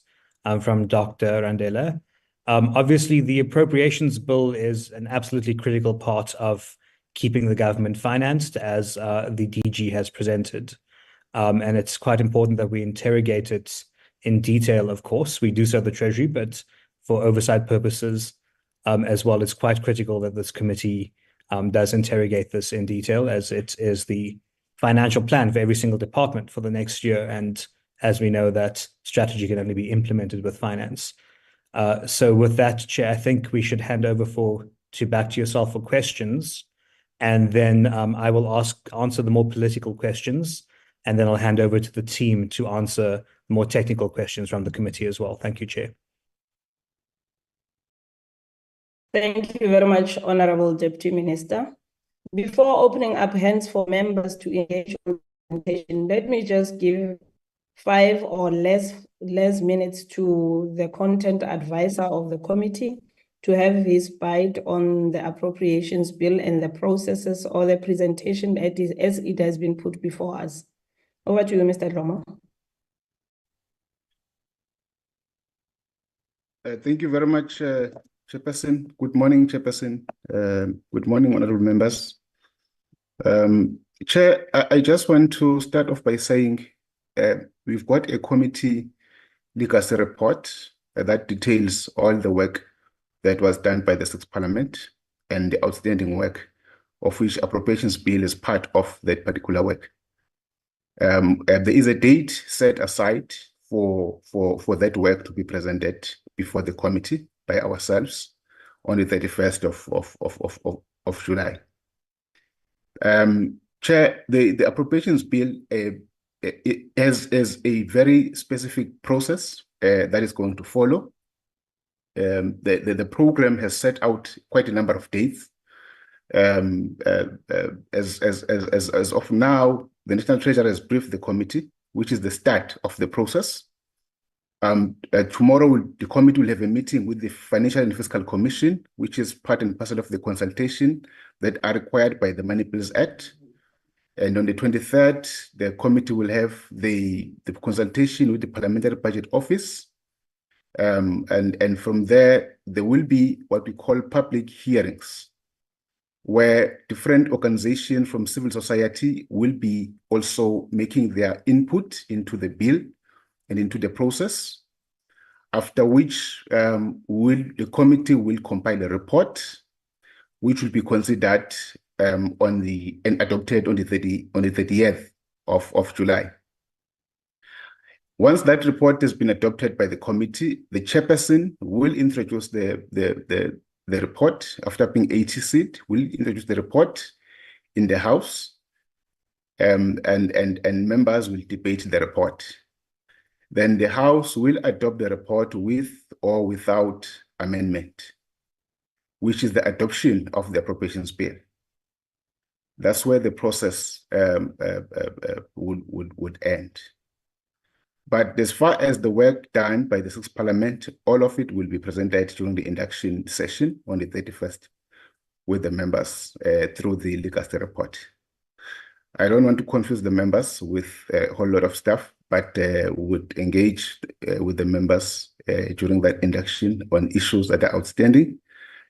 from Dr. Randela. Obviously, the Appropriations Bill is an absolutely critical part of keeping the government financed, as the DG has presented. And it's quite important that we interrogate it in detail, of course. We do so at the Treasury, but for oversight purposes as well, it's quite critical that this committee does interrogate this in detail, as it is the financial plan for every single department for the next year. And as we know, that strategy can only be implemented with finance. So with that, Chair, I think we should hand over back to yourself for questions. And then I will answer the more political questions, and then I'll hand over to the team to answer more technical questions from the committee as well. Thank you, Chair. Thank you very much, Honorable Deputy Minister. Before opening up hands for members to engage in the presentation, let me just give 5 or less minutes to the content advisor of the committee to have his bite on the Appropriations Bill and the processes or the presentation as it has been put before us. Over to you, Mr. Romo. Thank you very much, Chairperson. Good morning, Chairperson. Good morning, honorable members. Chair, I just want to start off by saying we've got a committee legacy report that details all the work that was done by the Sixth Parliament and the outstanding work of which Appropriations Bill is part of that particular work. There is a date set aside for that work to be presented before the committee by ourselves on the 31st of July. Chair, the Appropriations Bill has a very specific process that is going to follow. The program has set out quite a number of dates. As of now, the National Treasury has briefed the committee, which is the start of the process. Tomorrow, the committee will have a meeting with the Financial and Fiscal Commission, which is part and parcel of the consultation that are required by the Money Bills Act. And on the 23rd, the committee will have the consultation with the Parliamentary Budget Office. And from there will be what we call public hearings, where different organizations from civil society will be also making their input into the bill and into the process, after which the committee will compile a report, which will be considered and adopted on the 30th of July. Once that report has been adopted by the committee, the chairperson will introduce the report after being 80 seat, will introduce the report in the House, and members will debate the report. Then the House will adopt the report with or without amendment, which is the adoption of the Appropriations Bill. That's where the process would end. But as far as the work done by the Sixth Parliament, all of it will be presented during the induction session on the 31st with the members through the legacy report. I don't want to confuse the members with a whole lot of stuff, but would engage with the members during that induction on issues that are outstanding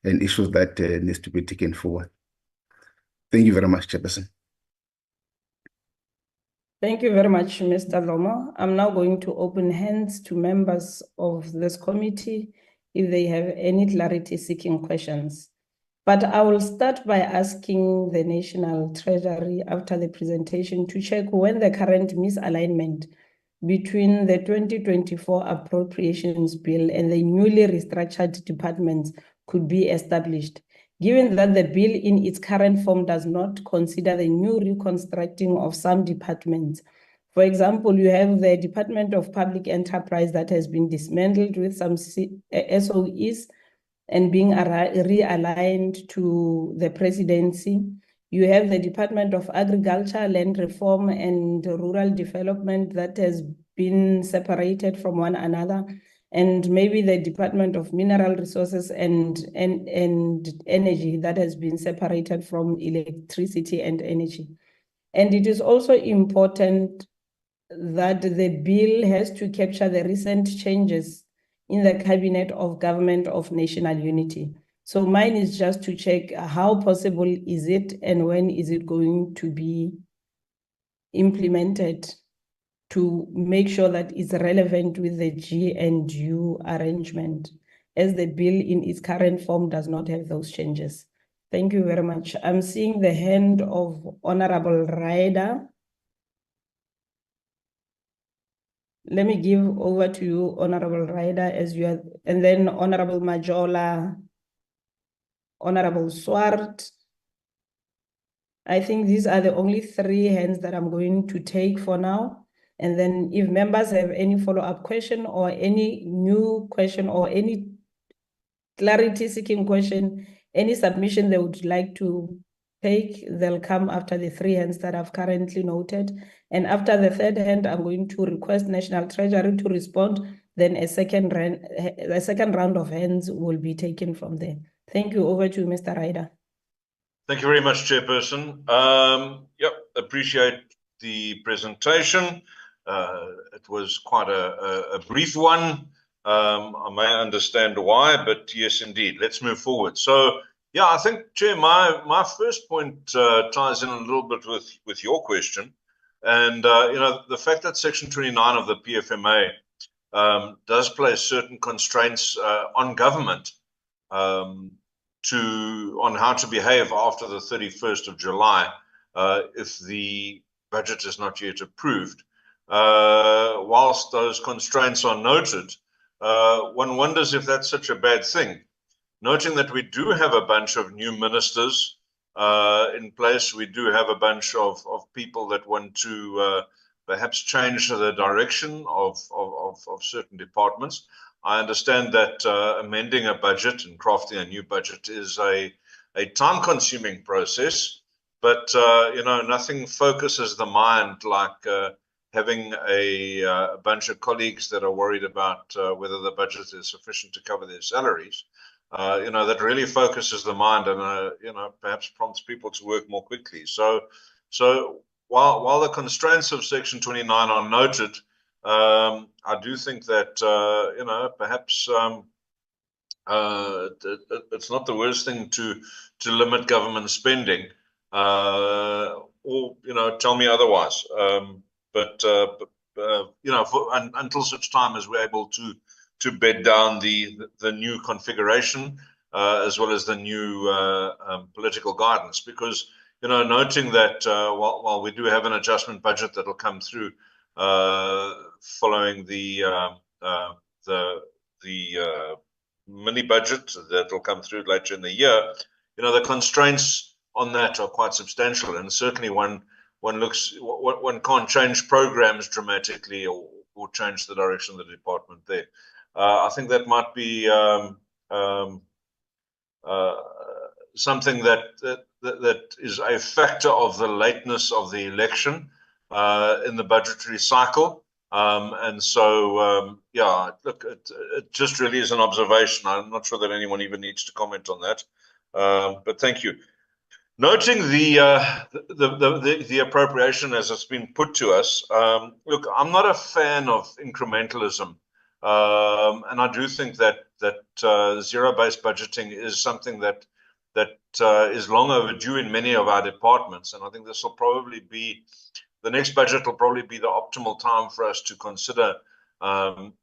and issues that needs to be taken forward. Thank you very much, Chairperson. Thank you very much, Mr. Lomo. I'm now going to open hands to members of this committee if they have any clarity-seeking questions. But I will start by asking the National Treasury after the presentation to check when the current misalignment between the 2024 Appropriations Bill and the newly restructured departments could be established, given that the bill in its current form does not consider the new reconstructing of some departments. For example, you have the Department of Public Enterprise that has been dismantled with some SOEs and being realigned to the presidency. You have the Department of Agriculture, Land Reform and Rural Development that has been separated from one another, and maybe the Department of Mineral Resources and Energy that has been separated from electricity and energy. And it is also important that the bill has to capture the recent changes in the Cabinet of Government of National Unity. So mine is just to check how possible is it and when is it going to be implemented to make sure that it's relevant with the G&U arrangement, as the bill in its current form does not have those changes. Thank you very much. I'm seeing the hand of Honorable Ryder. Let me give over to you, Honorable Ryder, as you are, and then Honorable Majola, Honorable Swart. I think these are the only three hands that I'm going to take for now. And then if members have any follow-up question or any new question or any clarity-seeking question, any submission they would like to take, they'll come after the three hands that I've currently noted. And after the third hand, I'm going to request National Treasury to respond. Then a second round of hands will be taken from there. Thank you. Over to you, Mr. Ryder. Thank you very much, Chairperson. Yep, appreciate the presentation. It was quite a brief one. I may understand why, but yes, indeed. Let's move forward. So, yeah, I think, Chair, my first point ties in a little bit with your question. And, you know, the fact that Section 29 of the PFMA does place certain constraints on government on how to behave after the 31st of July if the budget is not yet approved. Whilst those constraints are noted, one wonders if that's such a bad thing. Noting that we do have a bunch of new ministers in place, we do have a bunch of people that want to perhaps change the direction of certain departments. I understand that amending a budget and crafting a new budget is a time-consuming process, but you know, nothing focuses the mind like having a bunch of colleagues that are worried about whether the budget is sufficient to cover their salaries. You know, that really focuses the mind and you know, perhaps prompts people to work more quickly. So while the constraints of Section 29 are noted, I do think that you know, perhaps it's not the worst thing to limit government spending, or you know, tell me otherwise. But you know, until such time as we're able to bed down the new configuration as well as the new political guidance, because you know, noting that while we do have an adjustment budget that will come through following the mini budget that will come through later in the year, you know, the constraints on that are quite substantial, and certainly one can't change programs dramatically or change the direction of the department there. I think that might be something that is a factor of the lateness of the election in the budgetary cycle. And so, yeah, look, it just really is an observation. I'm not sure that anyone even needs to comment on that. But thank you. Noting the appropriation as it's been put to us, look, I'm not a fan of incrementalism, and I do think that zero-based budgeting is something that is long overdue in many of our departments, and I think this will probably be the next budget will probably be the optimal time for us to consider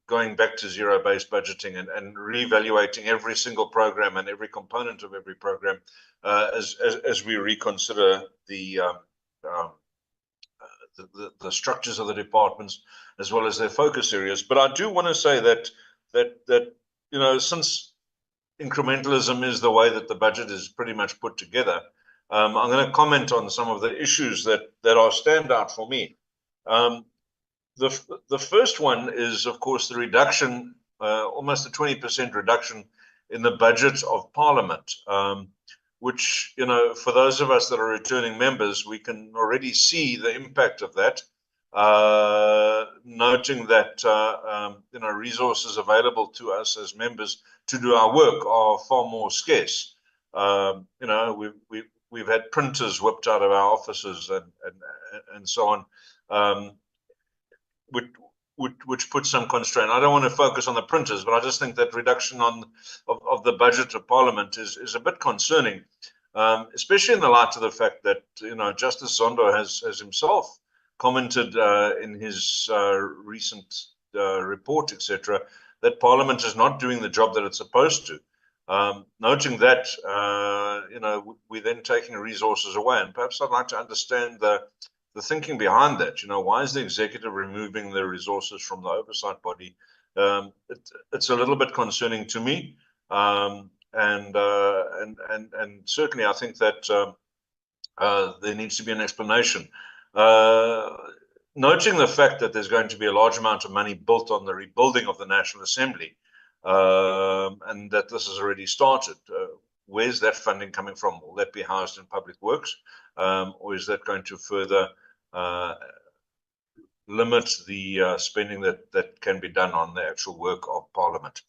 going back to zero-based budgeting and reevaluating every single program and every component of every program as we reconsider the structures of the departments as well as their focus areas. But I do want to say that you know, since incrementalism is the way that the budget is pretty much put together, I'm going to comment on some of the issues that are standout for me. The first one is, of course, the reduction, almost a 20% reduction in the budget of Parliament, which, you know, for those of us that are returning members, we can already see the impact of that, noting that, you know, resources available to us as members to do our work are far more scarce. You know, we've had printers whipped out of our offices and so on, which puts some constraint. I don't want to focus on the printers, but I just think that reduction of the budget of Parliament is a bit concerning, especially in the light of the fact that, you know, Justice Zondo has himself commented in his recent report, etc., that Parliament is not doing the job that it's supposed to. Noting that, you know, we're then taking resources away, and perhaps I'd like to understand the thinking behind that. You know, why is the executive removing the resources from the oversight body? It's a little bit concerning to me, and certainly I think that there needs to be an explanation. Noting the fact that there's going to be a large amount of money built on the rebuilding of the National Assembly, and that this has already started. Where's that funding coming from? Will that be housed in public works, or is that going to further limit the spending that can be done on the actual work of Parliament?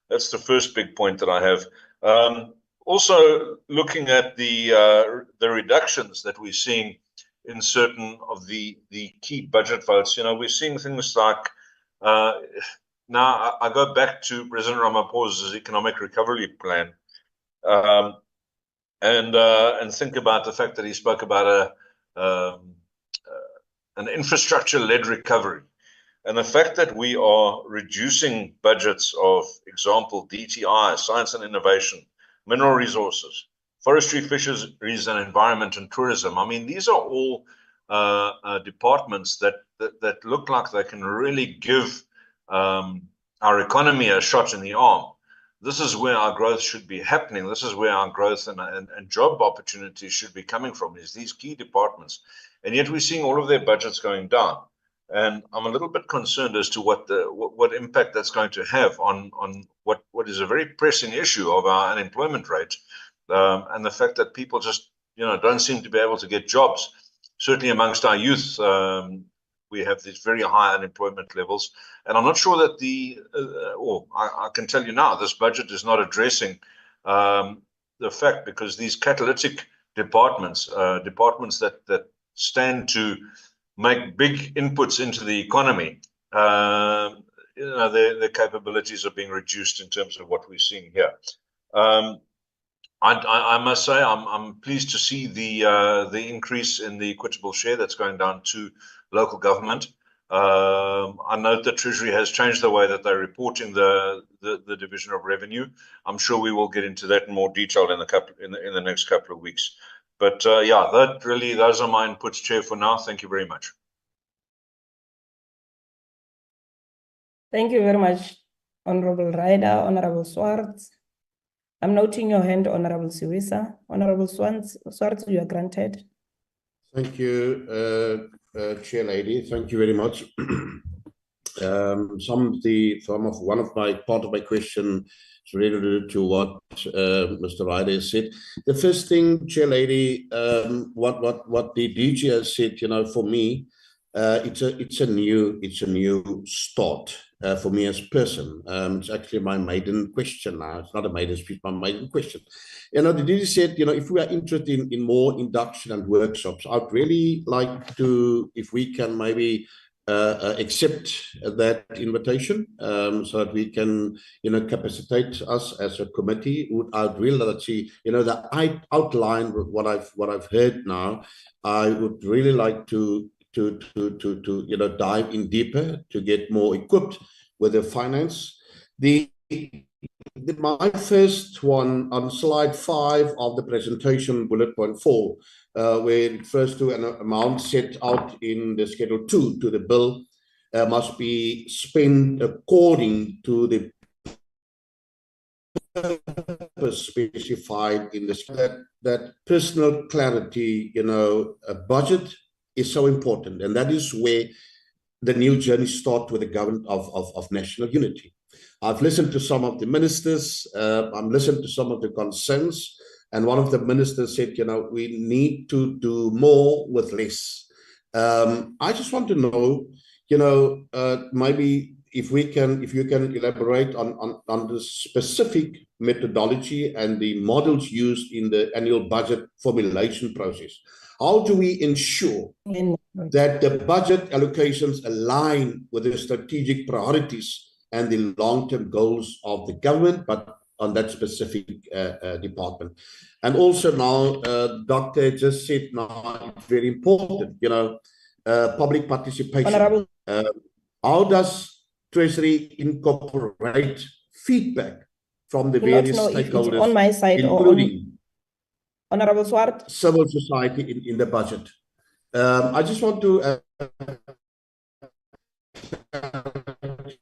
That's the first big point that I have. Also, looking at the reductions that we're seeing in certain of the key budget votes, you know, we're seeing things like, now I go back to President Ramaphosa's economic recovery plan, and think about the fact that he spoke about an infrastructure-led recovery, and the fact that we are reducing budgets of, example, DTI, science and innovation, mineral resources, forestry, fisheries and environment, and tourism. I mean, these are all departments that look like they can really give our economy a shot in the arm. This is where our growth should be happening. This is where our growth and job opportunities should be coming from, is these key departments. And yet we're seeing all of their budgets going down. And I'm a little bit concerned as to what impact that's going to have on what is a very pressing issue of our unemployment rate, and the fact that people just, you know, don't seem to be able to get jobs. Certainly amongst our youth, we have these very high unemployment levels, and I'm not sure that I can tell you now, this budget is not addressing the fact, because these catalytic departments, departments that stand to make big inputs into the economy, you know, their capabilities are being reduced in terms of what we're seeing here. I must say I'm pleased to see the increase in the equitable share that's going down to local government. I note that Treasury has changed the way that they're reporting the division of revenue. I'm sure we will get into that in more detail in the next couple of weeks. But yeah, those are my inputs, Chair, for now. Thank you very much. Thank you very much, Honorable Ryder, Honorable Swartz. I'm noting your hand, Honorable Siwisa. Honorable Swartz, you are granted. Thank you, Chair Lady. Thank you very much. Part of my question is related to what Mr. Ryder said. The first thing, Chair Lady, what the DG has said, you know, for me, it's a new start. for me as person. It's actually my maiden question now. It's not a maiden speech, my maiden question. The DG said, if we are interested in more induction and workshops, I'd really like to, if we can maybe accept that invitation, so that we can, capacitate us as a committee. I'd really like to see, the outline what I've heard now. I would really like to dive in deeper to get more equipped with the finance. My first one on slide 5 of the presentation, bullet point 4, where it refers to an amount set out in the Schedule 2 to the bill, must be spent according to the purpose specified in the that personal clarity. A budget is so important, and that is where the new journey starts with the government of national unity. I've listened to some of the ministers, I've listened to some of the concerns, and one of the ministers said, we need to do more with less. I just want to know, maybe if you can elaborate on the specific methodology and the models used in the annual budget formulation process. How do we ensure that the budget allocations align with the strategic priorities and the long-term goals of the government, but on that specific department? And also now, Dr. just said now, it's very important, public participation. How does Treasury incorporate feedback from the various stakeholders, on my side, including Honorable Swart, civil society in the budget? I just want to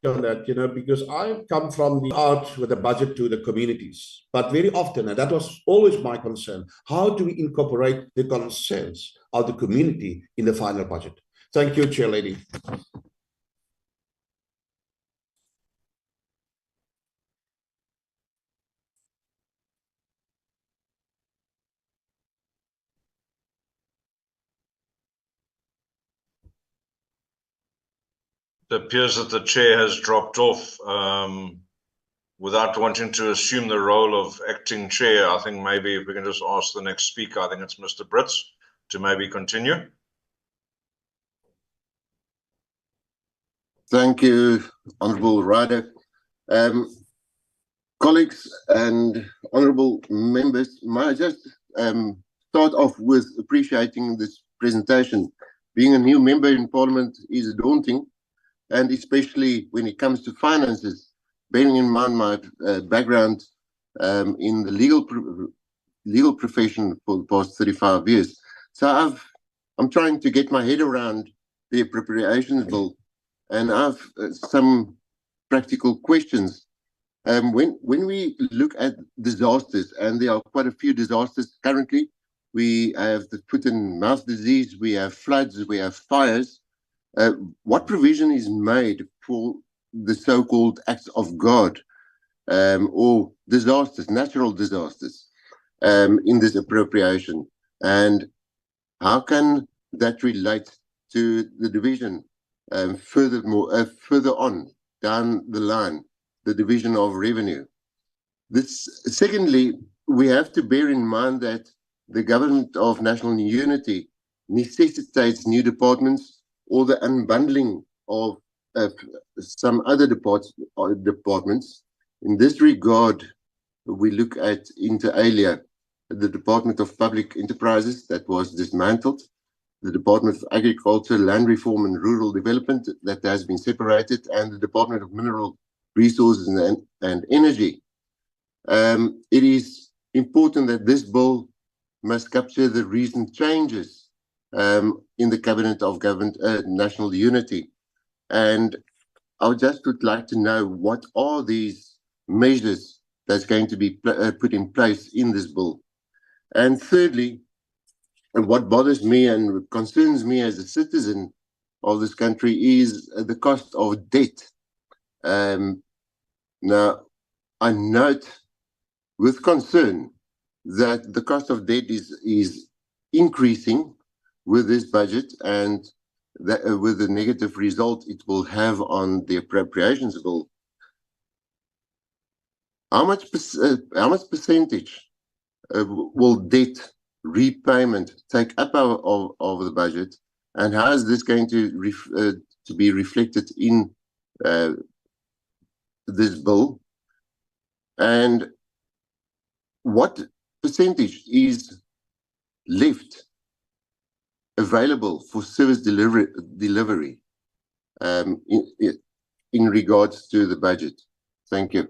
on that, because I come from the out with the budget to the communities, but very often, and that was always my concern, how do we incorporate the concerns of the community in the final budget? Thank you, Chair Lady. It appears that the chair has dropped off. Without wanting to assume the role of acting chair, I think maybe if we can just ask the next speaker, I think it's Mr. Brits, to maybe continue. Thank you, Honourable Ryder. Colleagues and honourable members, may I just start off with appreciating this presentation. Being a new member in Parliament is daunting, and especially when it comes to finances, bearing in mind my background in the legal profession for the past 35 years. So I'm trying to get my head around the Appropriations Bill, and I have some practical questions. When we look at disasters, and there are quite a few disasters currently, we have the foot and mouth disease, we have floods, we have fires. What provision is made for the so-called acts of God or disasters, natural disasters, in this appropriation? And how can that relate to the division further on down the line, the division of revenue? Secondly, we have to bear in mind that the government of national unity necessitates new departments or the unbundling of some other departments. In this regard, we look at inter alia, the Department of Public Enterprises that was dismantled, the Department of Agriculture, Land Reform and Rural Development that has been separated, and the Department of Mineral Resources and Energy. It is important that this bill must capture the recent changes in the Cabinet of National Unity. And I just would like to know, what are these measures that's going to be put in place in this bill? And thirdly, and what bothers me and concerns me as a citizen of this country is the cost of debt. Now, I note with concern that the cost of debt is increasing with this budget, and that with the negative result it will have on the appropriations bill, how much percentage will debt repayment take up of the budget, and how is this going to be reflected in this bill, and what percentage is left available for service delivery in regards to the budget? Thank you.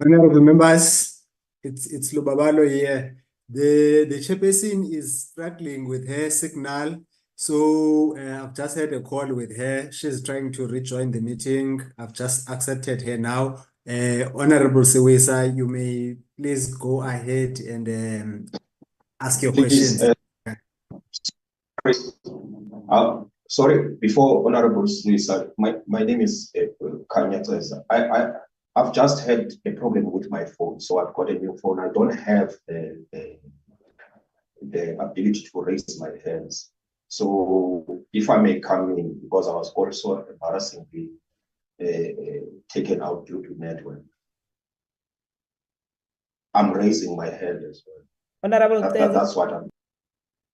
Honorable members, it's Lubabalo here. The chairperson is struggling with her signal, so I've just had a call with her. She's trying to rejoin the meeting. I've just accepted her now. Honorable Sewesa, you may please go ahead and ask your questions. Sorry, before Honorable Sewesa, my name is Kanya Tseza. I've just had a problem with my phone, so I've got a new phone. I don't have the ability to raise my hands. So if I may come in, because I was also embarrassingly taken out due to network, I'm raising my hand as well. Honorable That's what I'm.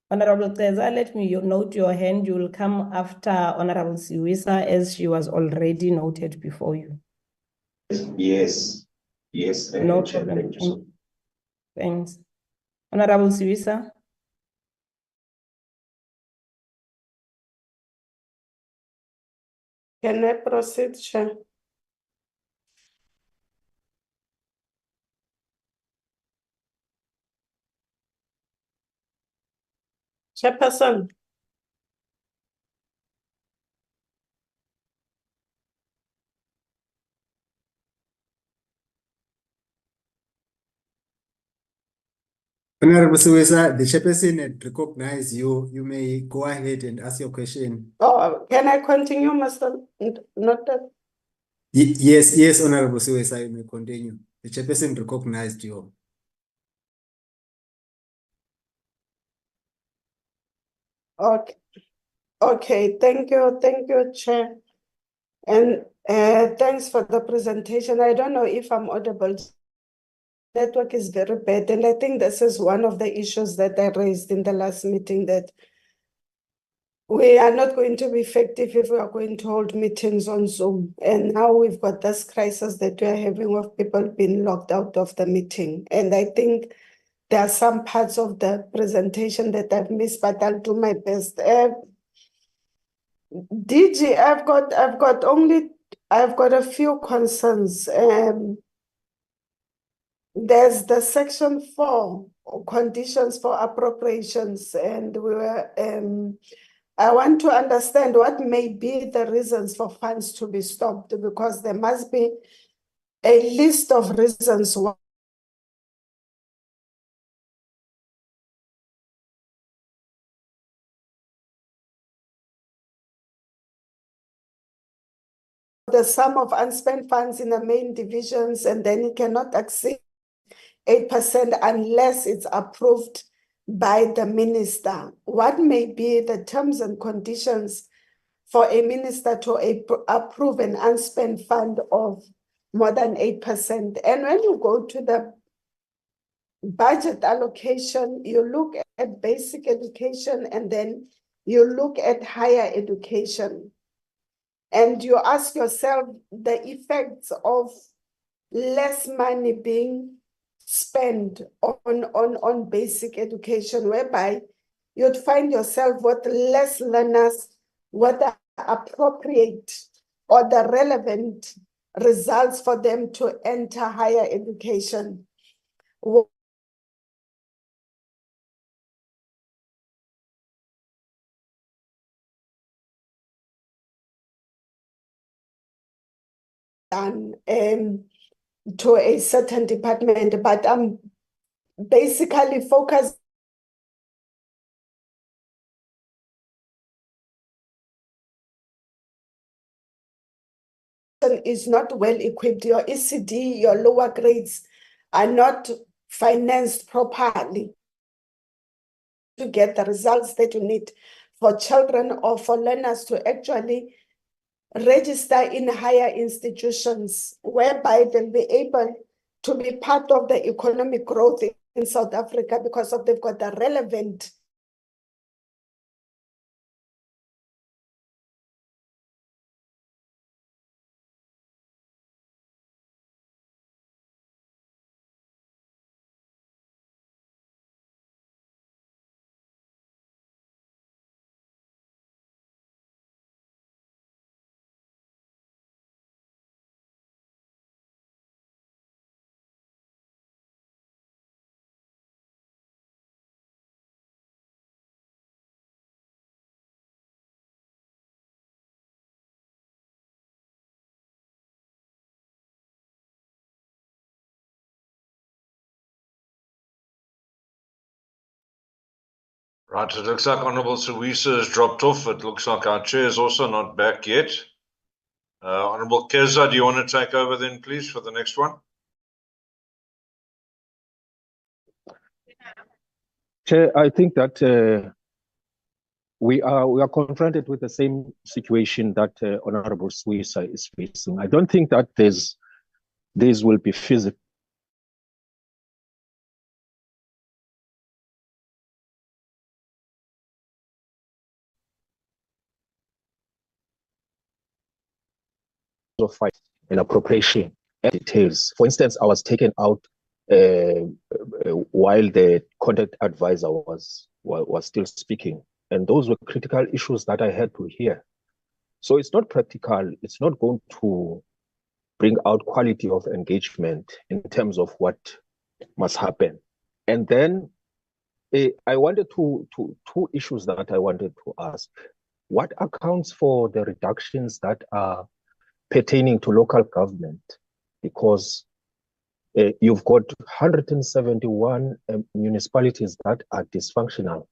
Honorable Teza, let me note your hand. You will come after Honorable Siwisa, as she was already noted before you. Yes. No Chair, problem. thank you so much. Thanks. Honorable Siwisa. Can I proceed, Chair? Chairperson. Honorable Sewesa, the chairperson had recognized you. You may go ahead and ask your question. Oh, can I continue, Mr. Not that. Yes, Honorable Sewesa, you may continue. The chairperson recognized you. Okay, thank you, Chair. And thanks for the presentation. I don't know if I'm audible. Network is very bad, and I think this is one of the issues that I raised in the last meeting, that we are not going to be effective if we are going to hold meetings on Zoom. And now we've got this crisis that we are having of people being locked out of the meeting. And I think there are some parts of the presentation that I've missed, but I'll do my best. DG, I've got a few concerns. There's the section 4, conditions for appropriations, and I want to understand what may be the reasons for funds to be stopped, because there must be a list of reasons why the sum of unspent funds in the main divisions, and then it cannot exceed 8% unless it's approved by the minister. What may be the terms and conditions for a minister to approve an unspent fund of more than 8%? And when you go to the budget allocation, you look at basic education and then you look at higher education. And you ask yourself the effects of less money being spent on basic education, whereby you'd find yourself with less learners with the appropriate or the relevant results for them to enter higher education. Done to a certain department, but I'm basically focused is not well equipped. Your ECD, your lower grades are not financed properly to get the results that you need for children or for learners to actually register in higher institutions, whereby they'll be able to be part of the economic growth in South Africa because they've got the relevant Right, it looks like Honourable Suisa has dropped off. It looks like our chair is also not back yet. Honourable Keza, do you want to take over then, please, for the next one? Chair, I think that we are confronted with the same situation that Honourable Suisa is facing. I don't think that these will be feasible. Of an appropriation details. For instance, I was taken out while the contact advisor was still speaking, and those were critical issues that I had to hear. So it's not practical. It's not going to bring out quality of engagement in terms of what must happen. And then I wanted two issues that I wanted to ask. What accounts for the reductions that are pertaining to local government? Because you've got 171 municipalities that are dysfunctional,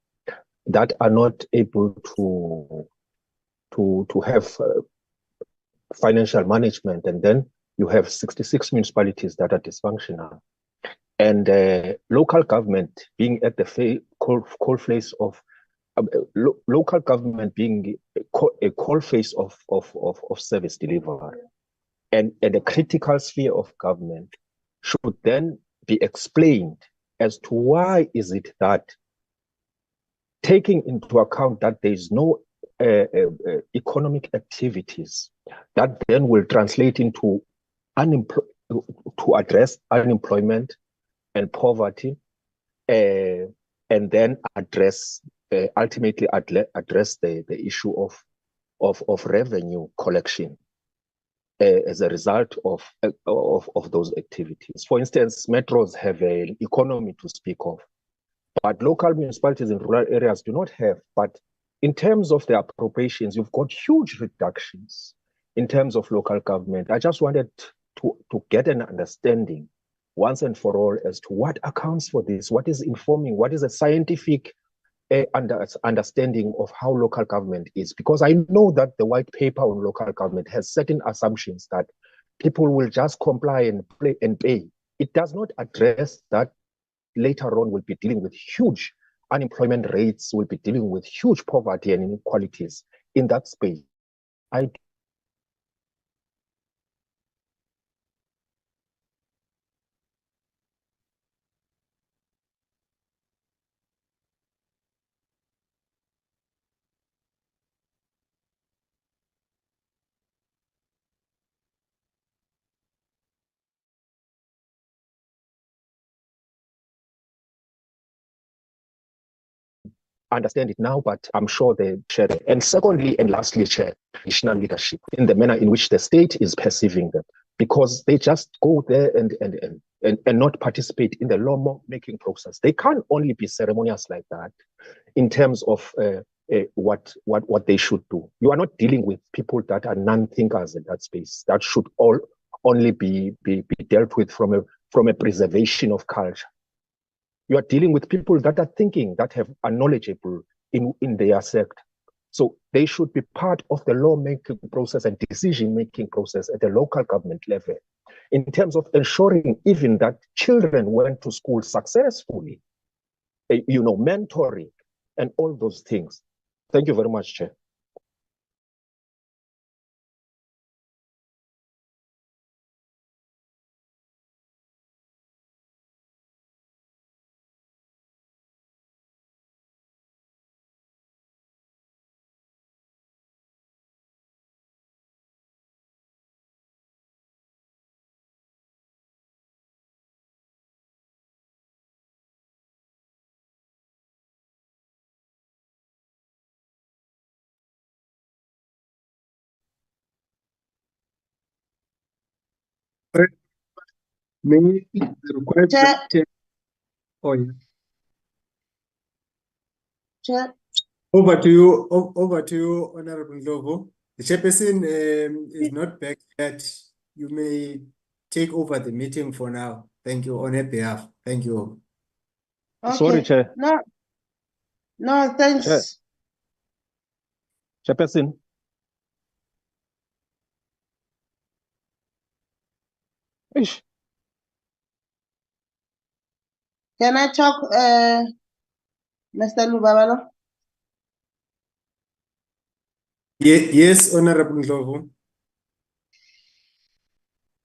that are not able to have financial management, and then you have 66 municipalities that are dysfunctional. And local government being at the coalface of local government being a coalface of service delivery, and a critical sphere of government should then be explained as to why is it that, taking into account that there is no economic activities that then will translate into to address unemployment and poverty, and then ultimately address the issue of revenue collection as a result of those activities. For instance, metros have an economy to speak of, but local municipalities in rural areas do not have. But in terms of the appropriations, you've got huge reductions in terms of local government. I just wanted to get an understanding once and for all as to what accounts for this, what is informing, what is a scientific understanding of how local government is. Because I know that the white paper on local government has certain assumptions that people will just comply and pay. It does not address that later on we'll be dealing with huge unemployment rates, we'll be dealing with huge poverty and inequalities in that space. I understand it now, but I'm sure they share it. And secondly, and lastly, Chair, national leadership in the manner in which the state is perceiving them, because they just go there and not participate in the law-making process. They can't only be ceremonious like that in terms of what they should do. You are not dealing with people that are non-thinkers in that space. That should only be dealt with from a preservation of culture. You are dealing with people that are thinking, that are knowledgeable in their sector. So they should be part of the lawmaking process and decision-making process at the local government level, in terms of ensuring even that children went to school successfully, mentoring and all those things. Thank you very much, Chair. May the request Chair. Oh, yeah. Chair. Over to you, Honorable Ndlovu. The chairperson is not back yet. You may take over the meeting for now. Thank you on her behalf. Thank you. Okay. Sorry, Chair. No, thanks. Chair. Chairperson. Ish. Can I talk, Mr. Lubabalo? Yes, Honorable Ndlovu.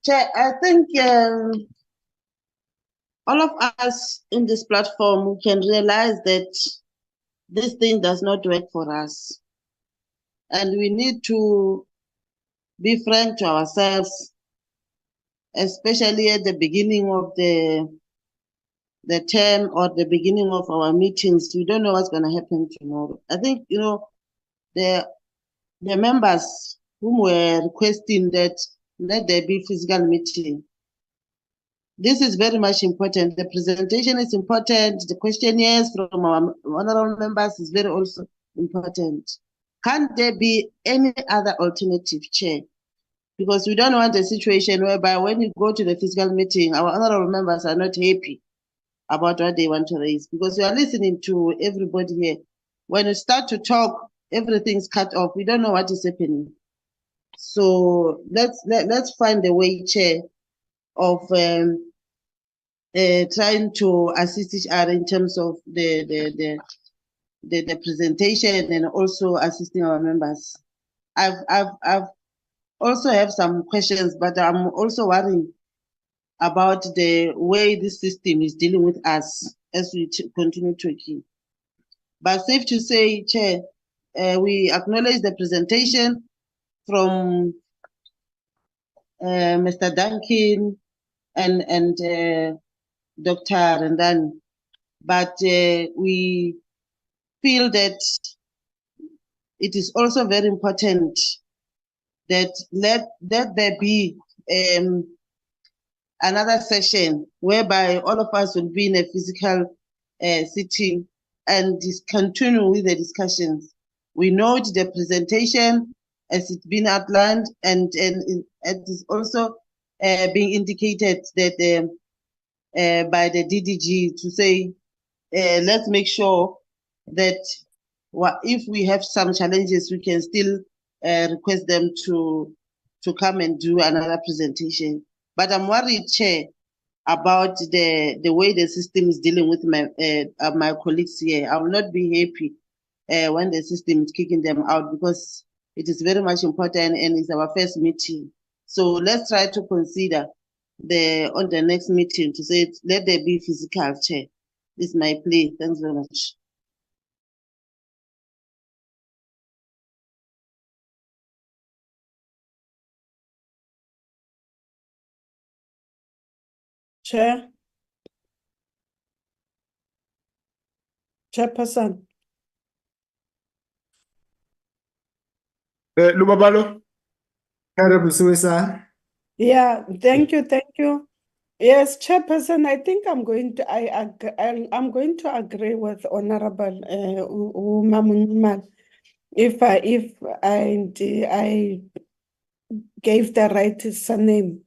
Chair, I think all of us in this platform can realize that this thing does not work for us. And we need to be frank to ourselves, especially at the beginning of the term or the beginning of our meetings. We don't know what's going to happen tomorrow. I think, the members whom were requesting that let there be physical meeting. This is very much important. The presentation is important. The questionnaires from our honorable members is very also important. Can't there be any other alternative, Chair? Because we don't want a situation whereby when you go to the physical meeting, our honorable members are not happy about what they want to raise, because we are listening to everybody here. When you start to talk, everything's cut off. We don't know what is happening. So let's find a way, Chair, of trying to assist each other in terms of the presentation and also assisting our members. I've also have some questions, but I'm also worried about the way this system is dealing with us as we continue talking. But safe to say, Chair, we acknowledge the presentation from Mr. Duncan and Dr. Randan, but we feel that it is also very important that let there be another session whereby all of us will be in a physical sitting and continue with the discussions. We note the presentation as it's been outlined, and it is also being indicated that by the DDG to say, let's make sure that if we have some challenges, we can still request them to come and do another presentation. But I'm worried, Chair, about the way the system is dealing with my colleagues here. I will not be happy when the system is kicking them out, because it is very much important and it's our first meeting. So let's try to consider on the next meeting to say, let there be physical, Chair. This is my plea. Thanks very much. Chair. Chairperson. Lubabalo. Honorable Suisa. Yeah, thank you. Yes, Chairperson, I think I'm going to agree with Honorable Mamunman if I gave the right surname,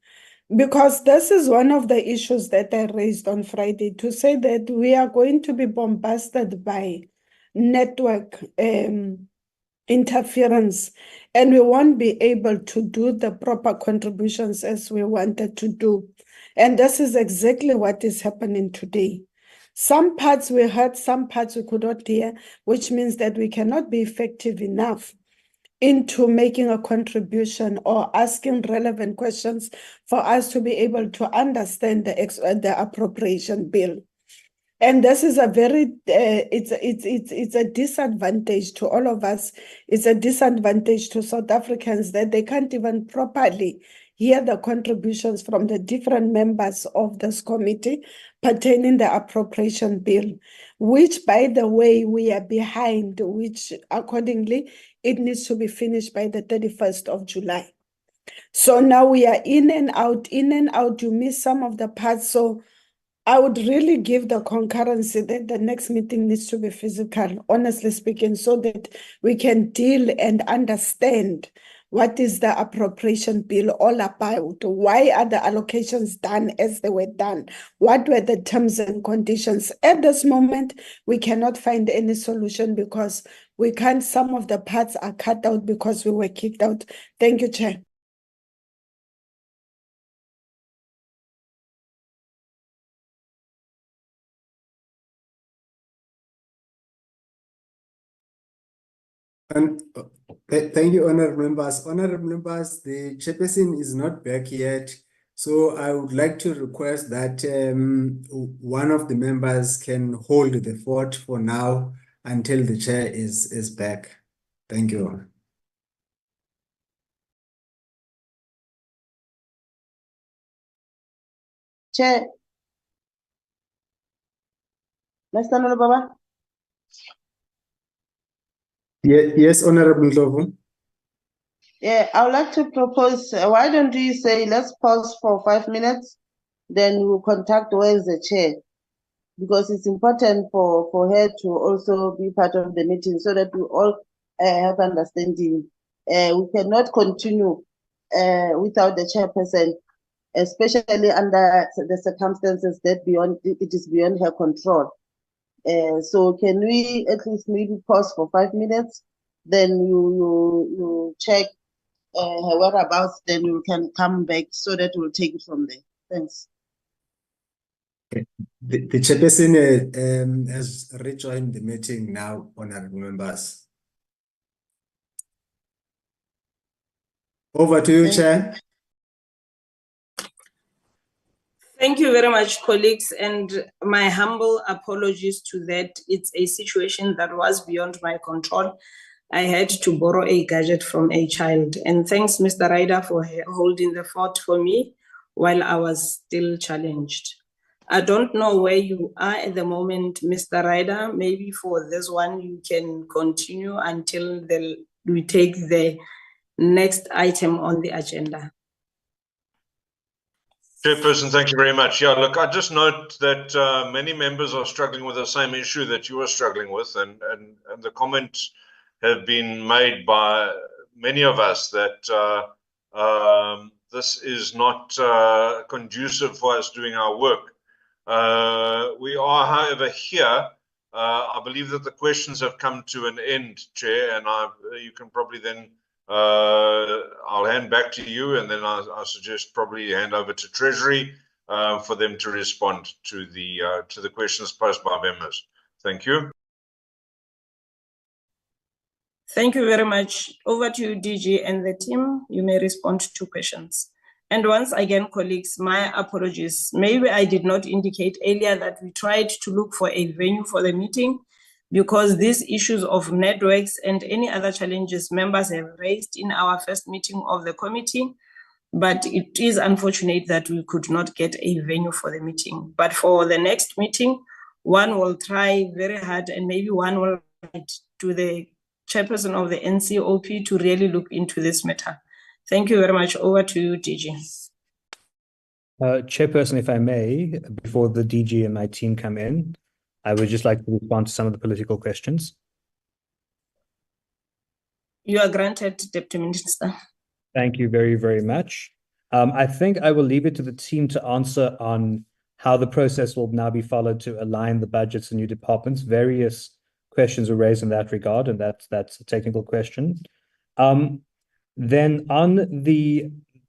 because this is one of the issues that I raised on Friday, to say that we are going to be bombarded by network interference, and we won't be able to do the proper contributions as we wanted to do. And this is exactly what is happening today. Some parts we heard, some parts we could not hear, which means that we cannot be effective enough into making a contribution or asking relevant questions for us to be able to understand the appropriation bill. And this is a very, it's a disadvantage to all of us. It's a disadvantage to South Africans that they can't even properly hear the contributions from the different members of this committee pertaining the appropriation bill, which, by the way, we are behind, which accordingly, it needs to be finished by the 31st of July. So now we are in and out, you miss some of the parts. So I would really give the concurrency that the next meeting needs to be physical, honestly speaking, so that we can deal and understand what is the appropriation bill all about. Why are the allocations done as they were done? What were the terms and conditions? At this moment, we cannot find any solution because we can't, some of the parts are cut out because we were kicked out. Thank you, Chair. And thank you, honorable members. Honorable members, the chairperson is not back yet, so I would like to request that one of the members can hold the fort for now until the chair is back. Thank you. Chair. Mr. Baba. Yes, Honorable Ndlovu. Yeah, I would like to propose, why don't you say, let's pause for 5 minutes, then we'll contact where is the chair, because it's important for her to also be part of the meeting so that we all have understanding. We cannot continue without the chairperson, especially under the circumstances that it is beyond her control. So can we at least maybe pause for 5 minutes, then you check her whereabouts, then you can come back so that we'll take it from there. Thanks. The chairperson has rejoined the meeting now, honorable members. Over to you, Chair. Thank you very much, colleagues, and my humble apologies to that. It's a situation that was beyond my control. I had to borrow a gadget from a child, and thanks, Mr. Ryder, for holding the fort for me while I was still challenged. I don't know where you are at the moment, Mr. Ryder. Maybe for this one, you can continue until we take the next item on the agenda. Chairperson, thank you very much. Yeah, look, I just note that many members are struggling with the same issue that you are struggling with, and the comments have been made by many of us that this is not conducive for us doing our work. We are, however, here. I believe that the questions have come to an end, Chair, and you can probably then I'll hand back to you, and then I suggest probably hand over to Treasury for them to respond to the questions posed by members. Thank you. Thank you very much. Over to you, DG, and the team. You may respond to questions. And once again, colleagues, my apologies. Maybe I did not indicate earlier that we tried to look for a venue for the meeting, because these issues of networks and any other challenges members have raised in our first meeting of the committee, but it is unfortunate that we could not get a venue for the meeting. But for the next meeting, one will try very hard, and maybe one will write to the chairperson of the NCOP to really look into this matter. Thank you very much. Over to you, DG. Chairperson, if I may, before the DG and my team come in, I would just like to respond to some of the political questions. You are granted, Deputy Minister. Thank you very, very much. I think I will leave it to the team to answer on how the process will now be followed to align the budgets and new departments. Various questions were raised in that regard, and that's a technical question. Then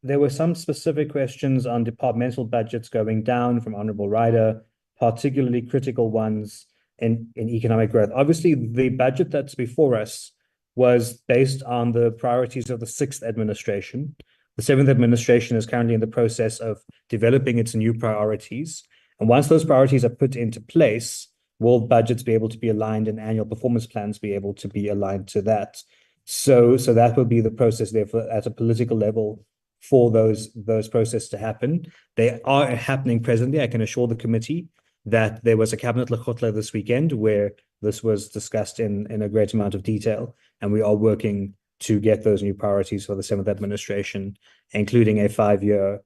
there were some specific questions on departmental budgets going down from Honorable Ryder, particularly critical ones in economic growth. Obviously, the budget that's before us was based on the priorities of the 6th administration. The 7th administration is currently in the process of developing its new priorities. And once those priorities are put into place, will budgets be able to be aligned and annual performance plans be able to be aligned to that? So that will be the process therefore at a political level for those processes to happen. They are happening presently. I can assure the committee that there was a cabinet lekgotla this weekend where this was discussed in a great amount of detail, and we are working to get those new priorities for the 7th administration, including a 5-year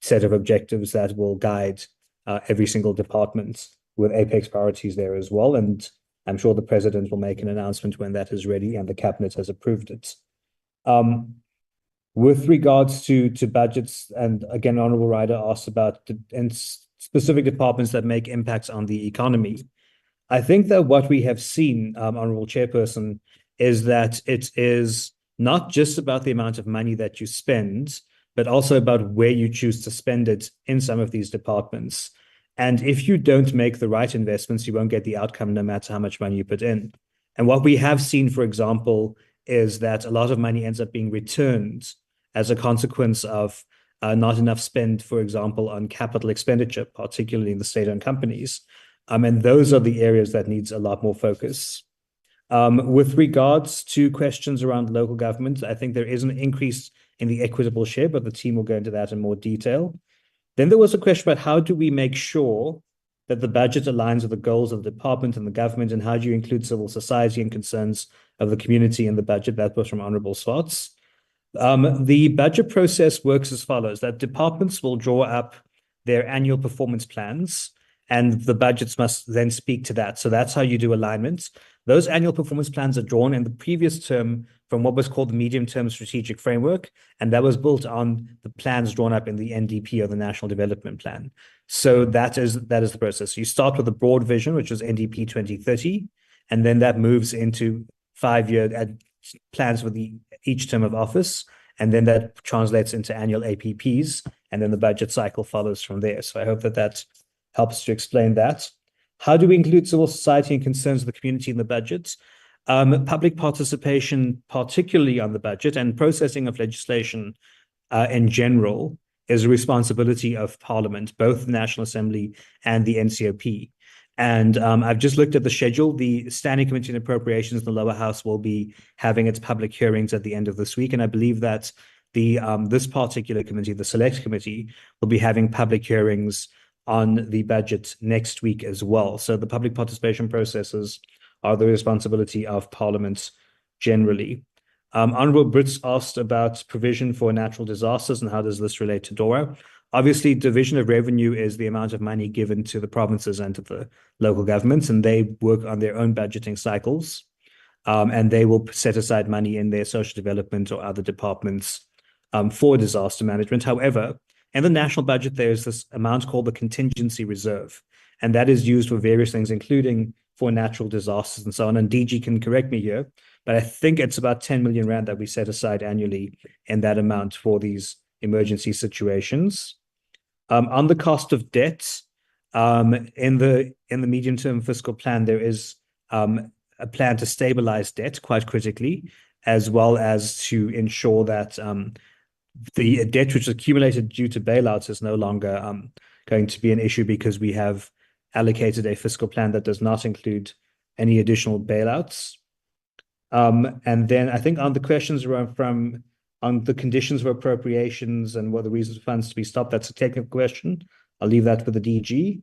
set of objectives that will guide every single department with apex priorities there as well. And I'm sure the president will make an announcement when that is ready and the cabinet has approved it. With regards to budgets, and again, Honorable Ryder asked about specific departments that make impacts on the economy. I think that what we have seen, Honorable Chairperson, is that it is not just about the amount of money that you spend, but also about where you choose to spend it in some of these departments. And if you don't make the right investments, you won't get the outcome no matter how much money you put in. And what we have seen, for example, is that a lot of money ends up being returned as a consequence of not enough spend, for example, on capital expenditure, particularly in the state-owned companies. And those are the areas that needs a lot more focus. With regards to questions around local government, I think there is an increase in the equitable share, but the team will go into that in more detail. Then there was a question about how do we make sure that the budget aligns with the goals of the department and the government, and how do you include civil society and concerns of the community in the budget? That was from Honorable Swartz. The budget process works as follows, that departments will draw up their annual performance plans, and the budgets must then speak to that. So that's how you do alignments. Those annual performance plans are drawn in the previous term from what was called the medium-term strategic framework, and that was built on the plans drawn up in the NDP, or the National Development Plan. So that is the process. You start with a broad vision, which was NDP 2030, and then that moves into 5-year plans for each term of office, and then that translates into annual APPs, and then the budget cycle follows from there. So I hope that helps to explain that. How do we include civil society and concerns of the community in the budget? Public participation, particularly on the budget, and processing of legislation in general, is a responsibility of Parliament, both the National Assembly and the NCOP. And I've just looked at the schedule. The Standing Committee on Appropriations in the lower house will be having its public hearings at the end of this week. And I believe that this particular committee, the Select Committee, will be having public hearings on the budget next week as well. So the public participation processes are the responsibility of Parliament generally. Honorable Brits asked about provision for natural disasters and how does this relate to DORA. Obviously, division of revenue is the amount of money given to the provinces and to the local governments, and they work on their own budgeting cycles, and they will set aside money in their social development or other departments for disaster management. However, in the national budget, there's this amount called the contingency reserve, and that is used for various things, including for natural disasters and so on. And DG can correct me here, but I think it's about 10 million rand that we set aside annually in that amount for these emergency situations. On the cost of debt, in the medium-term fiscal plan, there is a plan to stabilize debt quite critically, as well as to ensure that the debt which is accumulated due to bailouts is no longer going to be an issue, because we have allocated a fiscal plan that does not include any additional bailouts. And then I think on the questions around on the conditions for appropriations and what the reasons for funds to be stopped, that's a technical question. I'll leave that for the DG.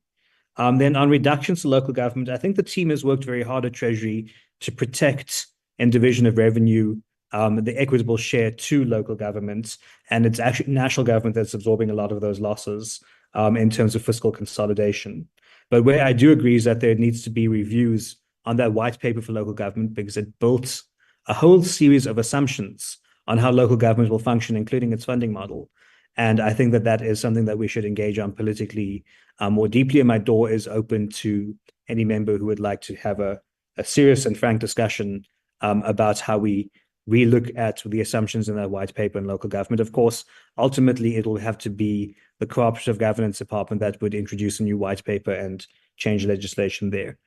Then on reductions to local government, I think the team has worked very hard at Treasury to protect in division of revenue the equitable share to local governments, and it's actually national government that's absorbing a lot of those losses in terms of fiscal consolidation. But where I do agree is that there needs to be reviews on that white paper for local government, because it built a whole series of assumptions on how local government will function, including its funding model. And I think that is something that we should engage on politically more deeply, and my door is open to any member who would like to have a a serious and frank discussion about how we relook at the assumptions in that white paper in local government. Of course, ultimately, it will have to be the Cooperative Governance Department that would introduce a new white paper and change legislation there.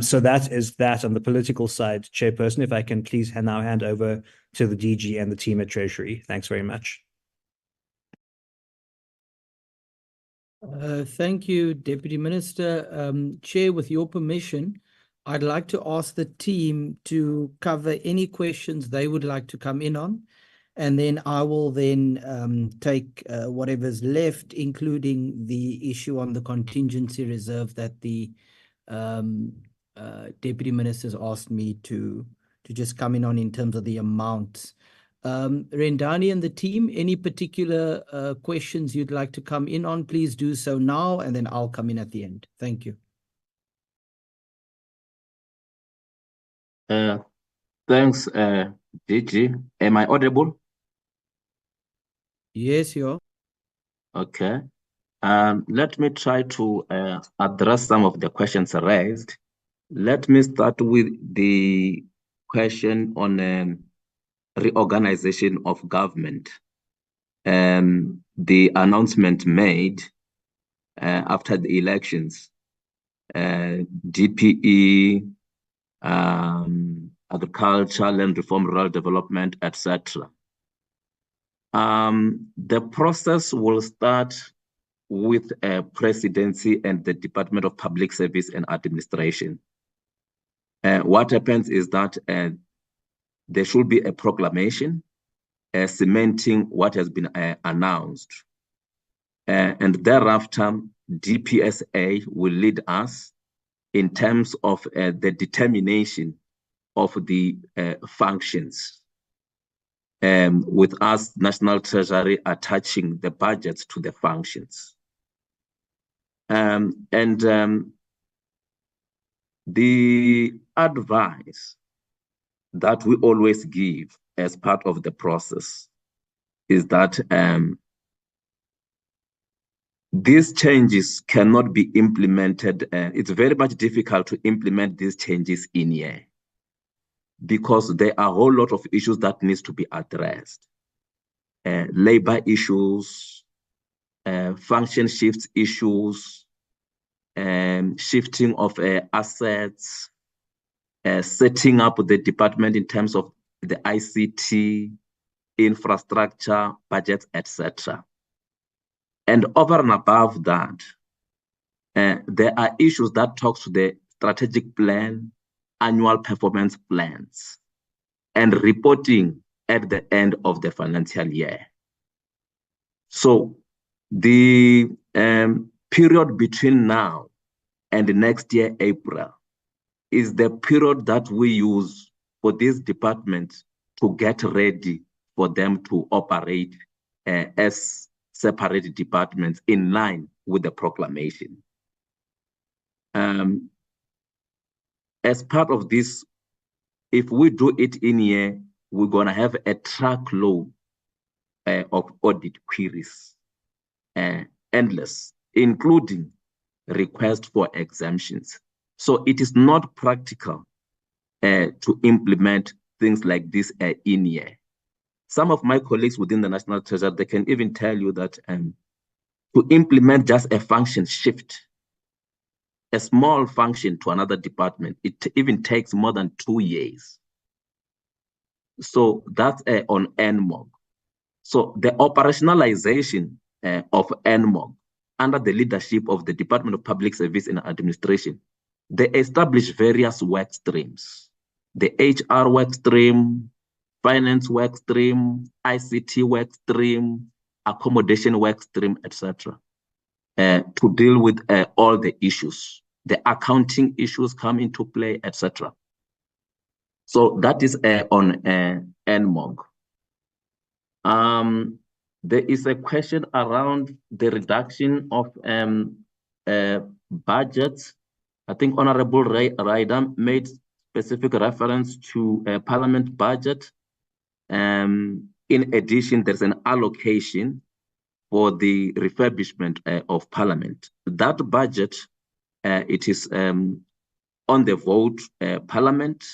So that is that on the political side. Chairperson, if I can please now hand over to the DG and the team at Treasury. Thanks very much. Thank you, Deputy Minister. Chair, with your permission, I'd like to ask the team to cover any questions they would like to come in on, and then I will then take whatever's left, including the issue on the contingency reserve that the Deputy Ministers asked me to just come in on in terms of the amounts. Rendani and the team, any particular questions you'd like to come in on, please do so now, and then I'll come in at the end. Thank you. Thanks, DG. Am I audible? Yes, you are. Okay. Let me try to address some of the questions raised. Let me start with the question on reorganization of government. The announcement made after the elections, DPE, agriculture, land reform, rural development, etc. The process will start with a presidency and the Department of Public Service and Administration. What happens is that there should be a proclamation cementing what has been announced. And thereafter, DPSA will lead us in terms of the determination of the functions, with us, National Treasury, attaching the budgets to the functions. The advice that we always give as part of the process is that these changes cannot be implemented. It's very much difficult to implement these changes in year, because there are a whole lot of issues that needs to be addressed. Labor issues, function shifts issues, shifting of assets, setting up the department in terms of the ICT, infrastructure, budgets, etc. And over and above that, there are issues that talk to the strategic plan, annual performance plans, and reporting at the end of the financial year. So the period between now and the next year, April, is the period that we use for these departments to get ready for them to operate as separate departments in line with the proclamation. As part of this, if we do it in here, we're going to have a truckload of audit queries, endless, including requests for exemptions. So it is not practical to implement things like this in here. Some of my colleagues within the National Treasury, they can even tell you that to implement just a function shift, a small function to another department, it even takes more than 2 years. So that's on NMOG. So the operationalization of NMOG under the leadership of the Department of Public Service and Administration, they establish various work streams. The HR work stream, finance work stream, ICT work stream, accommodation work stream, etc. To deal with all the issues. The accounting issues come into play, etc. So that is on NMOG. There is a question around the reduction of budgets. I think Honorable Ryder made specific reference to a parliament budget. In addition, there's an allocation for the refurbishment of parliament. That budget, it is on the vote parliament.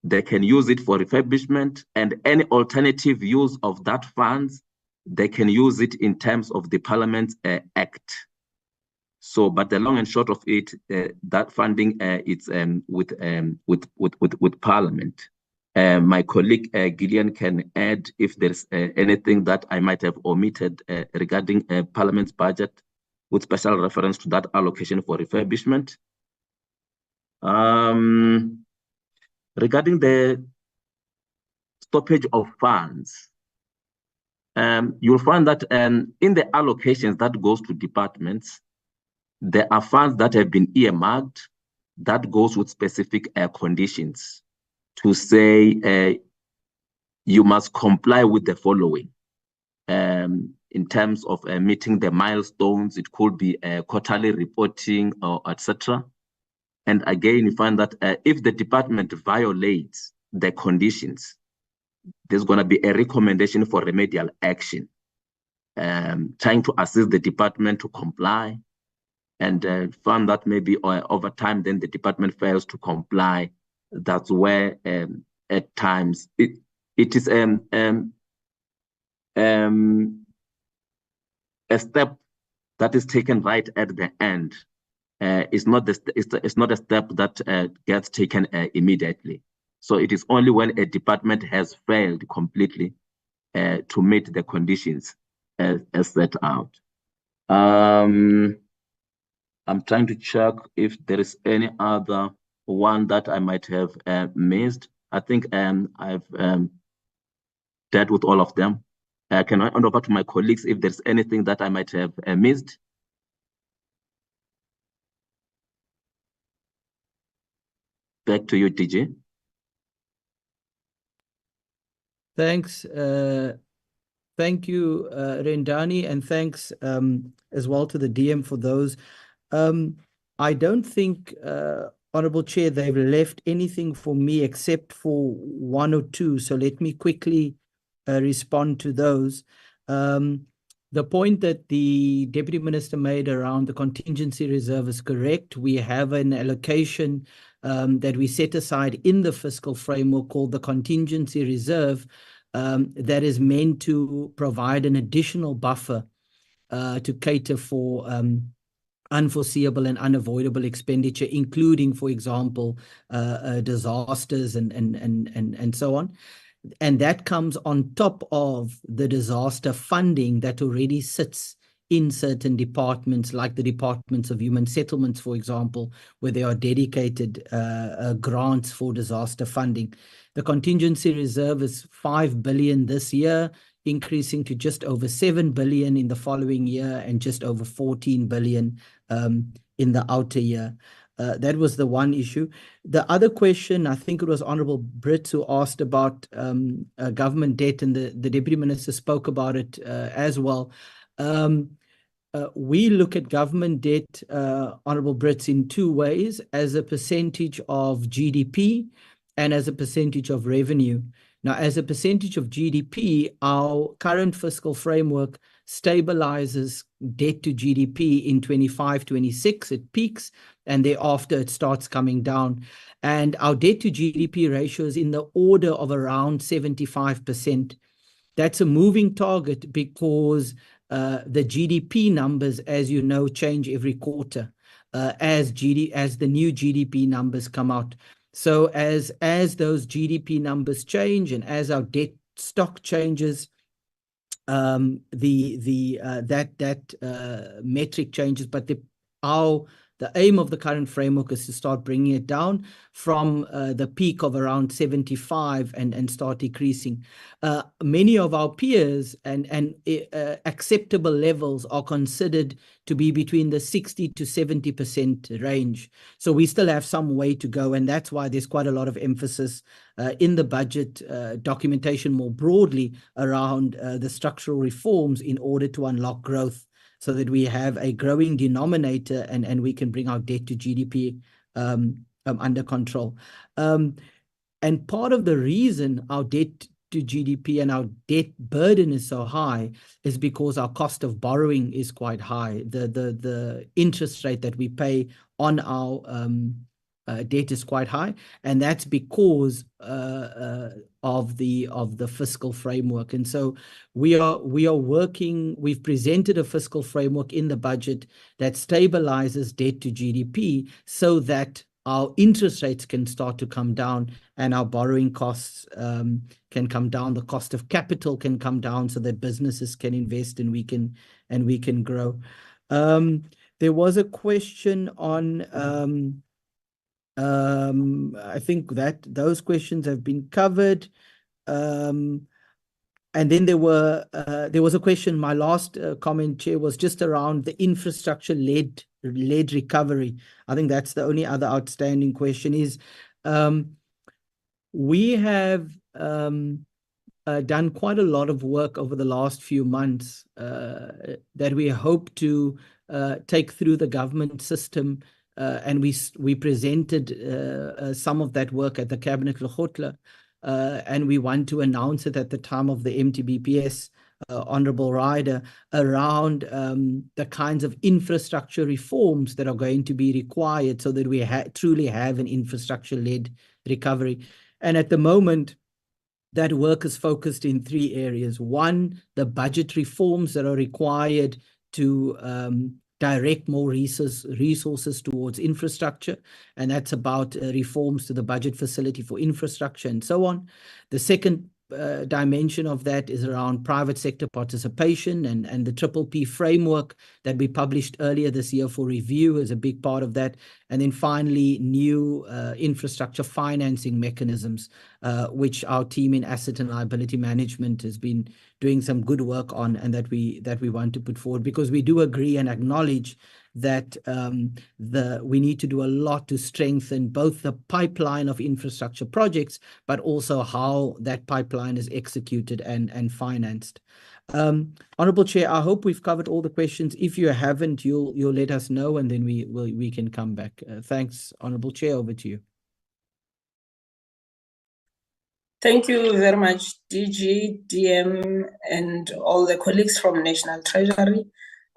They can use it for refurbishment, and any alternative use of that funds, they can use it in terms of the Parliament Act. So, but the long and short of it, that funding it's with Parliament. My colleague Gillian can add if there's anything that I might have omitted regarding Parliament's budget, with special reference to that allocation for refurbishment. Regarding the stoppage of funds, you'll find that in the allocations that goes to departments, there are funds that have been earmarked that goes with specific conditions to say you must comply with the following. In terms of meeting the milestones, it could be quarterly reporting or etc. And again, you find that if the department violates the conditions, there's going to be a recommendation for remedial action, trying to assist the department to comply, and found that maybe over time, then the department fails to comply. That's where at times it is a step that is taken right at the end. It's not a step that gets taken immediately. So it is only when a department has failed completely to meet the conditions as set out. I'm trying to check if there is any other one that I might have missed. I think I've dealt with all of them. Can I hand over to my colleagues if there's anything that I might have missed? Back to you, DJ. Thanks. Thank you, Rendani, and thanks as well to the DM for those. I don't think, Honorable Chair, they've left anything for me except for one or two. So let me quickly respond to those. The point that the Deputy Minister made around the contingency reserve is correct. We have an allocation that we set aside in the fiscal framework called the contingency reserve that is meant to provide an additional buffer to cater for unforeseeable and unavoidable expenditure, including, for example, disasters and so on. And that comes on top of the disaster funding that already sits in certain departments, like the Departments of Human Settlements, for example, where there are dedicated grants for disaster funding. The contingency reserve is 5 billion this year, increasing to just over 7 billion in the following year and just over 14 billion in the outer year. That was the one issue. The other question, I think it was Honorable Brits who asked about government debt, and the Deputy Minister spoke about it as well. We look at government debt, Honorable Brits, in two ways: as a percentage of GDP and as a percentage of revenue. Now, as a percentage of GDP, our current fiscal framework stabilizes debt to GDP in 25-26. It peaks, and thereafter it starts coming down. And our debt to GDP ratio is in the order of around 75%. That's a moving target because the GDP numbers, as you know, change every quarter as the new GDP numbers come out. So as those GDP numbers change and as our debt stock changes, that metric changes. But the aim of the current framework is to start bringing it down from the peak of around 75 and start decreasing. Many of our peers and acceptable levels are considered to be between the 60 to 70% range. So we still have some way to go, and that's why there's quite a lot of emphasis in the budget documentation more broadly around the structural reforms in order to unlock growth, so that we have a growing denominator and we can bring our debt to GDP under control. And part of the reason our debt to GDP and our debt burden is so high is because our cost of borrowing is quite high. The interest rate that we pay on our debt is quite high, and that's because of the fiscal framework. And so we are working. We've presented a fiscal framework in the budget that stabilizes debt to GDP so that our interest rates can start to come down and our borrowing costs can come down. The cost of capital can come down so that businesses can invest and we can grow. There was a question on I think that those questions have been covered. And then there was a question, my last comment, Chair, was just around the infrastructure-led recovery. I think that's the only other outstanding question is, we have done quite a lot of work over the last few months that we hope to take through the government system. And we presented some of that work at the Cabinet Lekgotla, and we want to announce it at the time of the MTBPS, Honorable Rider, around the kinds of infrastructure reforms that are going to be required so that we truly have an infrastructure-led recovery. And at the moment, that work is focused in 3 areas. One, the budget reforms that are required to direct more resources towards infrastructure, and that's about reforms to the budget facility for infrastructure and so on. The second dimension of that is around private sector participation, and the PPP framework that we published earlier this year for review is a big part of that. And then finally, new infrastructure financing mechanisms, which our team in asset and liability management has been doing some good work on, and that we want to put forward, because we do agree and acknowledge that we need to do a lot to strengthen both the pipeline of infrastructure projects, but also how that pipeline is executed and financed. Honourable Chair, I hope we've covered all the questions. If you haven't, you'll let us know, and then we can come back. Thanks, Honourable Chair. Over to you. Thank you very much, DG, DM, and all the colleagues from National Treasury.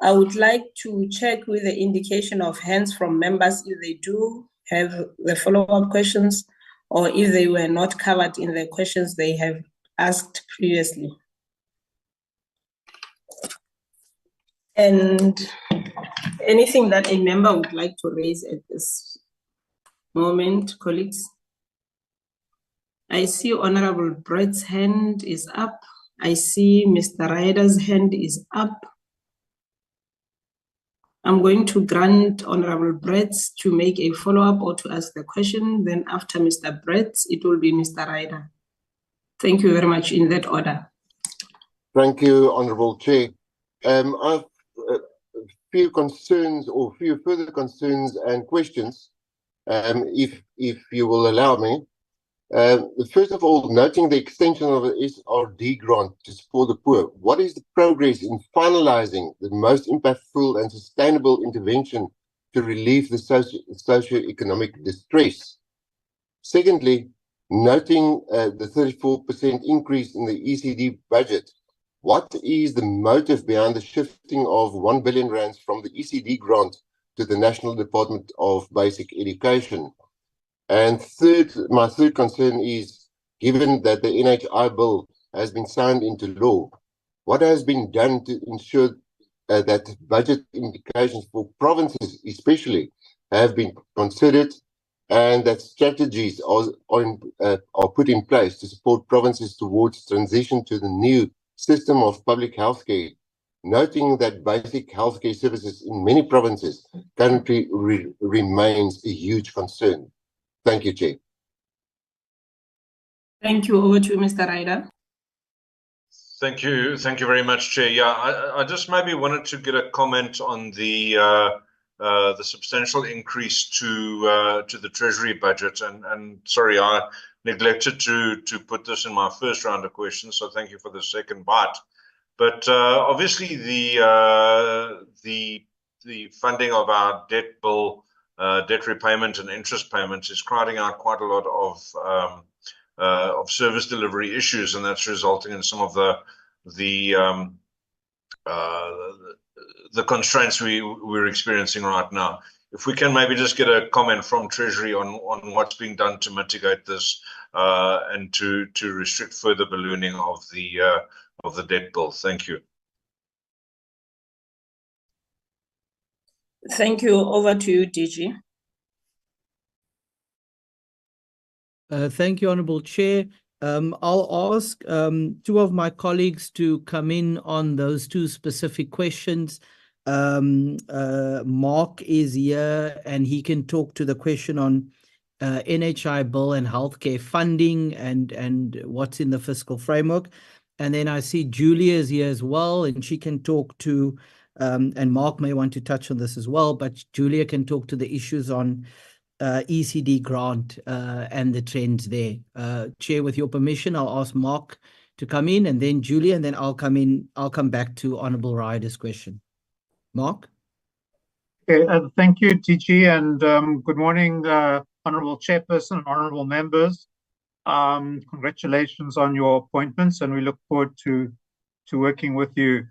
I would like to check with the indication of hands from members if they do have the follow-up questions or if they were not covered in the questions they have asked previously. And anything that a member would like to raise at this moment, colleagues? I see Honorable Brett's hand is up. I see Mr. Ryder's hand is up. I'm going to grant Honorable Brett to make a follow-up or to ask the question. Then after Mr. Brett, it will be Mr. Ryder. Thank you very much, in that order. Thank you, Honorable Chair. I've a few concerns or few further concerns and questions, if you will allow me. First of all, noting the extension of the SRD grant to support the poor, what is the progress in finalizing the most impactful and sustainable intervention to relieve the socio-economic distress? Secondly, noting the 34% increase in the ECD budget, what is the motive behind the shifting of 1 billion rands from the ECD grant to the National Department of Basic Education? And my third concern is, given that the NHI bill has been signed into law, what has been done to ensure that budget indications for provinces especially have been considered, and that strategies are put in place to support provinces towards transition to the new system of public healthcare, noting that basic healthcare services in many provinces currently remains a huge concern? Thank you, Chair. Thank you. Over to you, Mr. Ryder. Thank you very much, Chair. Yeah, I just maybe wanted to get a comment on the substantial increase to the Treasury budget, and sorry, I neglected to put this in my first round of questions, so thank you for the second bite. But obviously the funding of our debt bill, debt repayment and interest payments is crowding out quite a lot service delivery issues, and that's resulting in some of the constraints we're experiencing right now. If we can maybe just get a comment from Treasury on what's being done to mitigate this and to restrict further ballooning of the debt bill. Thank you. Thank you. Over to you, DG. Thank you, Honourable Chair. I'll ask two of my colleagues to come in on those two specific questions. Mark is here and he can talk to the question on NHI bill and healthcare funding and what's in the fiscal framework. And then I see Julia is here as well, and she can talk to, and Mark may want to touch on this as well, but Julia can talk to the issues on ECD grant and the trends there. Chair, with your permission, I'll ask Mark to come in, and then Julia, and then I'll come back to Honourable Ryder's question. Mark? Okay, thank you, DG, and good morning, Honourable Chairperson, Honourable members. Congratulations on your appointments, and we look forward to working with you.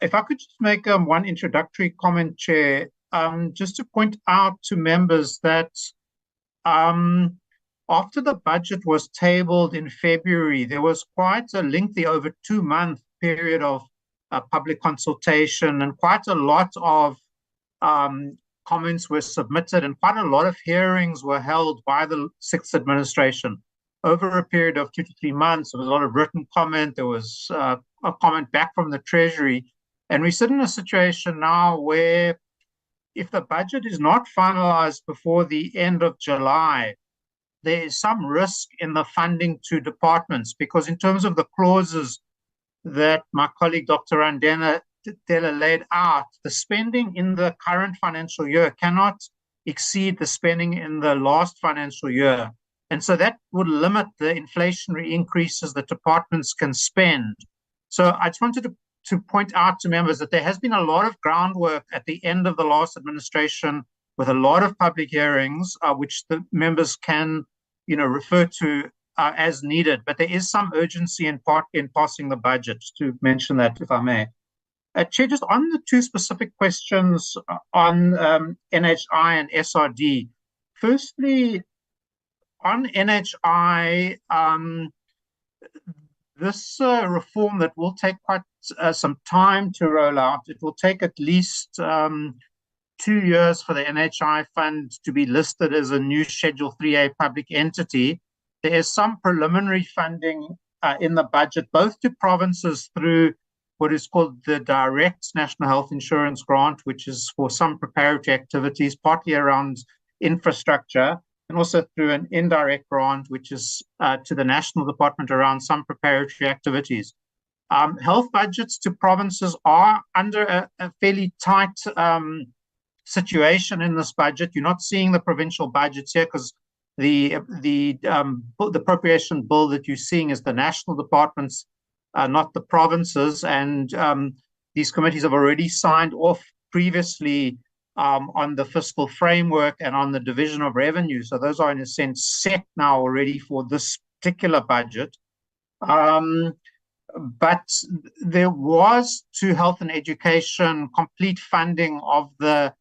If I could just make one introductory comment, Chair, just to point out to members that after the budget was tabled in February, there was quite a lengthy, over 2-month period of public consultation, and quite a lot of comments were submitted, and quite a lot of hearings were held by the 6th administration over a period of 2 to 3 months. There was a lot of written comment. There was a comment back from the Treasury, and we sit in a situation now where if the budget is not finalized before the end of July, there is some risk in the funding to departments, because in terms of the clauses that my colleague Dr. Andela laid out, the spending in the current financial year cannot exceed the spending in the last financial year. And so that would limit the inflationary increases that departments can spend. So I just wanted to point out to members that there has been a lot of groundwork at the end of the last administration with a lot of public hearings, which the members can, refer to as needed. But there is some urgency in passing the budget, to mention that, if I may. Chair, just on the two specific questions on NHI and SRD. Firstly, on NHI, this reform that will take quite some time to roll out. It will take at least 2 years for the NHI fund to be listed as a new Schedule 3A public entity. There is some preliminary funding in the budget, both to provinces through what is called the Direct National Health Insurance Grant, which is for some preparatory activities, partly around infrastructure, and also through an indirect grant, which is to the National Department around some preparatory activities. Health budgets to provinces are under a fairly tight situation in this budget. You're not seeing the provincial budgets here because the appropriation bill that you're seeing is the national departments, not the provinces. And these committees have already signed off previously on the fiscal framework and on the division of revenue. So those are in a sense set now already for this particular budget. But there was to health and education complete funding of the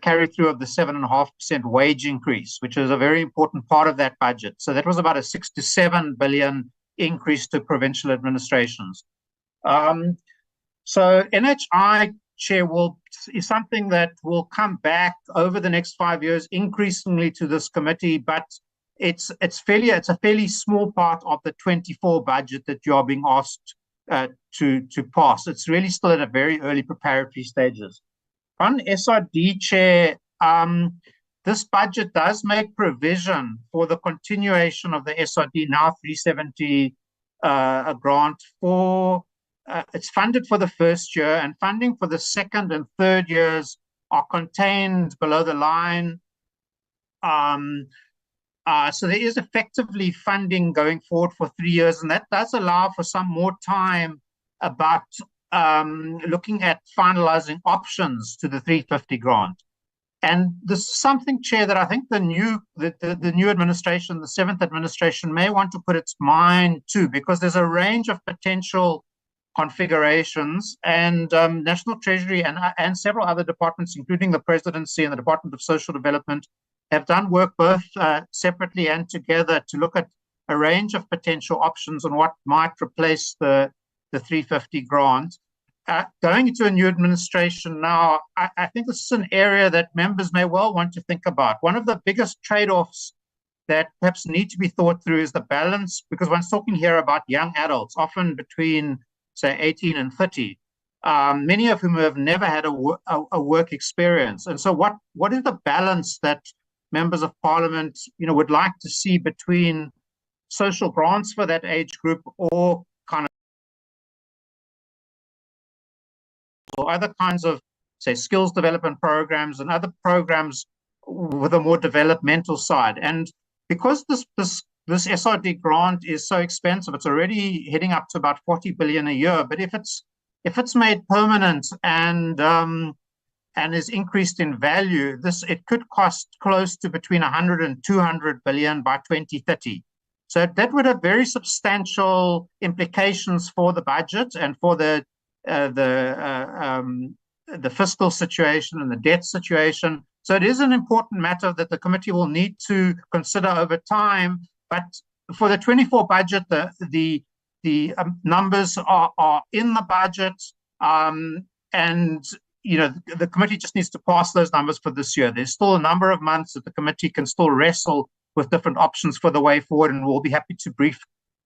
carry through of the 7.5% wage increase, which is a very important part of that budget. So that was about a 6 to 7 billion increase to provincial administrations. So NHI, Chair, is something that will come back over the next 5 years increasingly to this committee, but it's a fairly small part of the 24 budget that you are being asked to pass. It's really still at a very early preparatory stages. On SRD, Chair, this budget does make provision for the continuation of the SRD now 370 grant for it's funded for the first year, and funding for the second and third years are contained below the line. So there is effectively funding going forward for 3 years, and that does allow for some more time about looking at finalizing options to the 350 grant. And this is something, Chair, that I think the new administration, the 7th administration, may want to put its mind to, because there's a range of potential configurations, and National Treasury and several other departments, including the Presidency and the Department of Social Development, have done work both separately and together to look at a range of potential options on what might replace the 350 grant. Going into a new administration now, I think this is an area that members may well want to think about. One of the biggest trade-offs that perhaps need to be thought through is the balance, because one's talking here about young adults, often between, say, 18 and 30, many of whom have never had a work experience. And so what is the balance that members of parliament, would like to see between social grants for that age group or kind of or other kinds of, say, skills development programs and other programs with a more developmental side? And because this SRD grant is so expensive, it's already heading up to about 40 billion a year. But if it's made permanent and is increased in value, it could cost close to between 100 and 200 billion by 2030. So that would have very substantial implications for the budget and for the fiscal situation and the debt situation. So it is an important matter that the committee will need to consider over time. But for the 24 budget, the numbers are in the budget, and the committee just needs to pass those numbers for this year. There's still a number of months that the committee can still wrestle with different options for the way forward, and we'll be happy to brief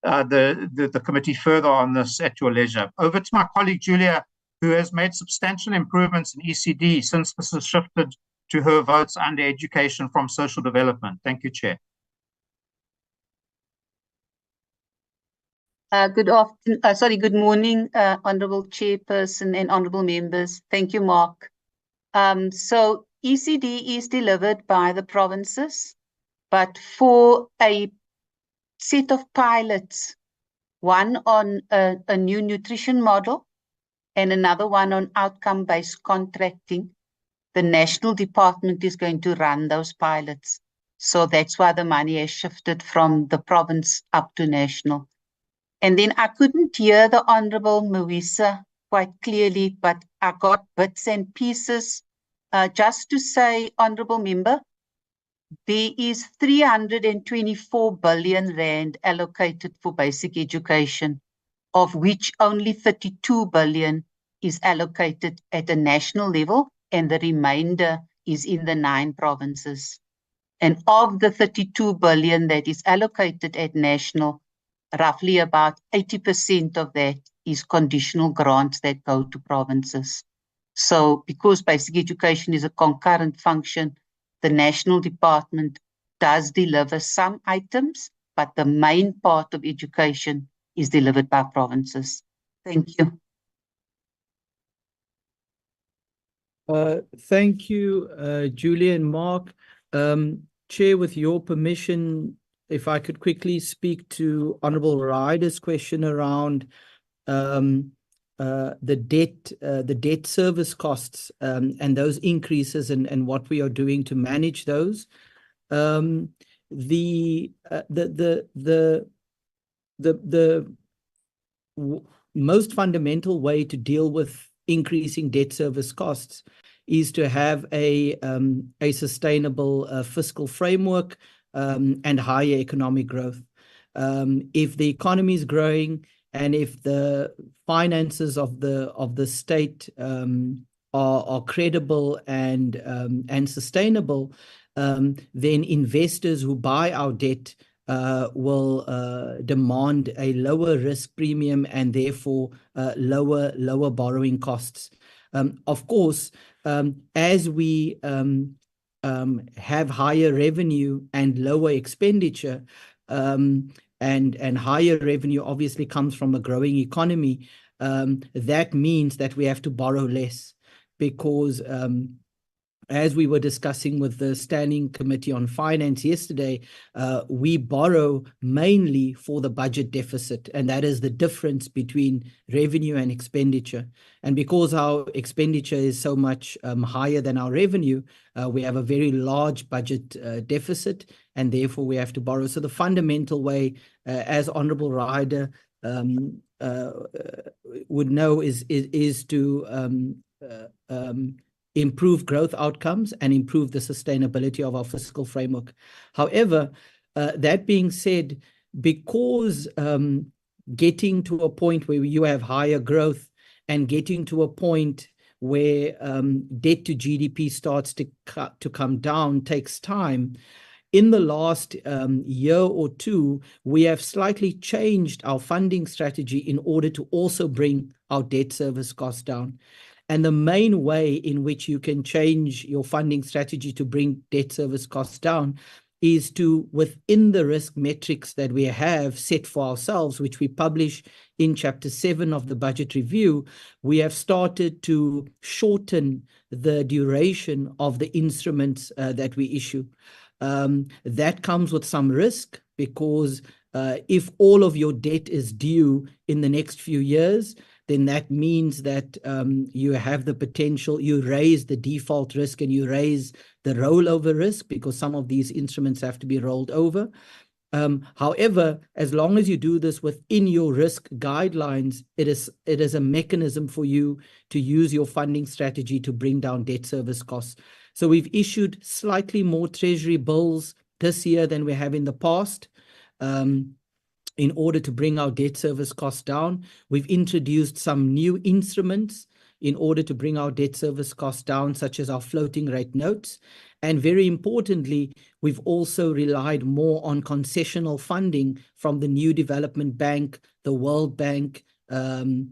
the committee further on this at your leisure. Over to my colleague Julia, who has made substantial improvements in ECD since this has shifted to her votes under education from social development. Thank you, Chair. Good morning, Honourable Chairperson and Honourable Members. Thank you, Mark. So ECD is delivered by the provinces, but for a set of pilots, one on a new nutrition model and another one on outcome-based contracting, the national department is going to run those pilots. So that's why the money has shifted from the province up to national. And then I couldn't hear the Honourable Muisa quite clearly, but I got bits and pieces. Just to say, Honourable Member, there is 324 billion rand allocated for basic education, of which only 32 billion is allocated at a national level, and the remainder is in the 9 provinces. And of the 32 billion that is allocated at national, roughly about 80% of that is conditional grants that go to provinces. So because basic education is a concurrent function, the national department does deliver some items, but the main part of education is delivered by provinces. Thank you. Thank you, Julia and Mark. Chair, with your permission, if I could quickly speak to Honourable Ryder's question around the debt service costs and those increases and what we are doing to manage those. The most fundamental way to deal with increasing debt service costs is to have a sustainable fiscal framework and higher economic growth. If the economy is growing and if the finances of the state are credible and sustainable, then investors who buy our debt will demand a lower risk premium and therefore lower borrowing costs. Of course, as we have higher revenue and lower expenditure, and higher revenue obviously comes from a growing economy, that means that we have to borrow less, because as we were discussing with the Standing Committee on Finance yesterday, we borrow mainly for the budget deficit, and that is the difference between revenue and expenditure. And because our expenditure is so much higher than our revenue, we have a very large budget deficit, and therefore we have to borrow. So the fundamental way, as Honourable Ryder would know, is to improve growth outcomes and improve the sustainability of our fiscal framework. However, that being said, because getting to a point where you have higher growth and getting to a point where debt to GDP starts to come down takes time, in the last year or two, we have slightly changed our funding strategy in order to also bring our debt service costs down. And the main way in which you can change your funding strategy to bring debt service costs down is to, within the risk metrics that we have set for ourselves, which we publish in Chapter 7 of the Budget Review, we have started to shorten the duration of the instruments that we issue. That comes with some risk, because if all of your debt is due in the next few years, then that means that you have the potential, you raise the default risk and you raise the rollover risk, because some of these instruments have to be rolled over. However, as long as you do this within your risk guidelines, it is a mechanism for you to use your funding strategy to bring down debt service costs. So we've issued slightly more Treasury bills this year than we have in the past, in order to bring our debt service costs down. We've introduced some new instruments in order to bring our debt service costs down, such as our floating rate notes. And very importantly, we've also relied more on concessional funding from the New Development Bank, the World Bank, KfW,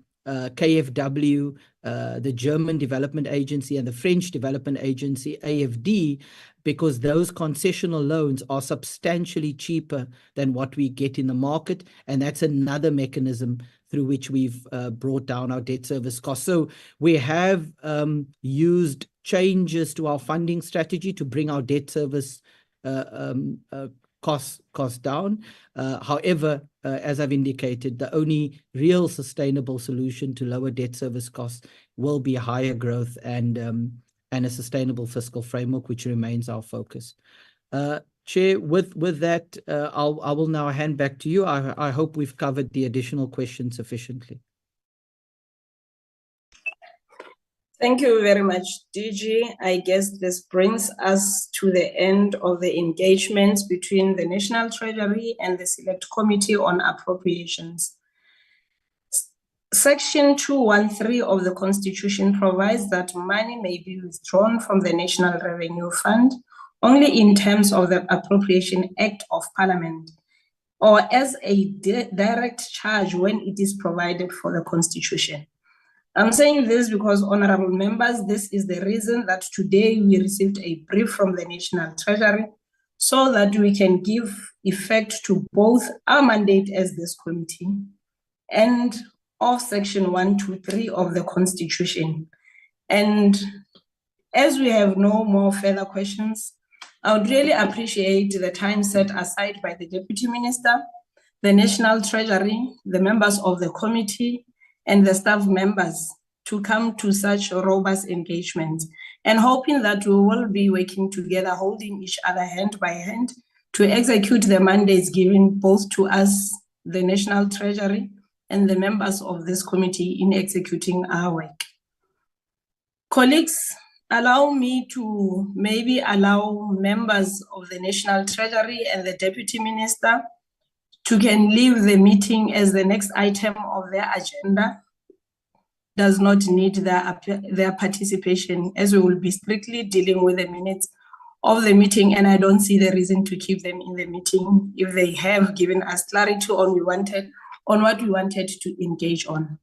the German Development Agency, and the French Development Agency, AFD, because those concessional loans are substantially cheaper than what we get in the market. And that's another mechanism through which we've brought down our debt service costs. So we have used changes to our funding strategy to bring our debt service costs down. However, as I've indicated, the only real sustainable solution to lower debt service costs will be higher growth and a sustainable fiscal framework, which remains our focus. Chair, with that, I will now hand back to you. I hope we've covered the additional questions sufficiently. Thank you very much, DG. I guess this brings us to the end of the engagements between the National Treasury and the Select Committee on Appropriations. Section 213 of the Constitution provides that money may be withdrawn from the National Revenue Fund only in terms of the Appropriation Act of Parliament, or as a direct charge when it is provided for the Constitution. I'm saying this because, honorable members, this is the reason that today we received a brief from the National Treasury so that we can give effect to both our mandate as this committee and of Section 123 of the Constitution. And as we have no more further questions, I would really appreciate the time set aside by the Deputy Minister, the National Treasury, the members of the committee, and the staff members to come to such robust engagements, and hoping that we will be working together, holding each other hand by hand to execute the mandates given both to us, the National Treasury, and the members of this committee in executing our work. Colleagues, allow me to maybe allow members of the National Treasury and the Deputy Minister to can leave the meeting, as the next item of their agenda does not need their participation, as we will be strictly dealing with the minutes of the meeting, and I don't see the reason to keep them in the meeting if they have given us clarity on what we wanted to engage on.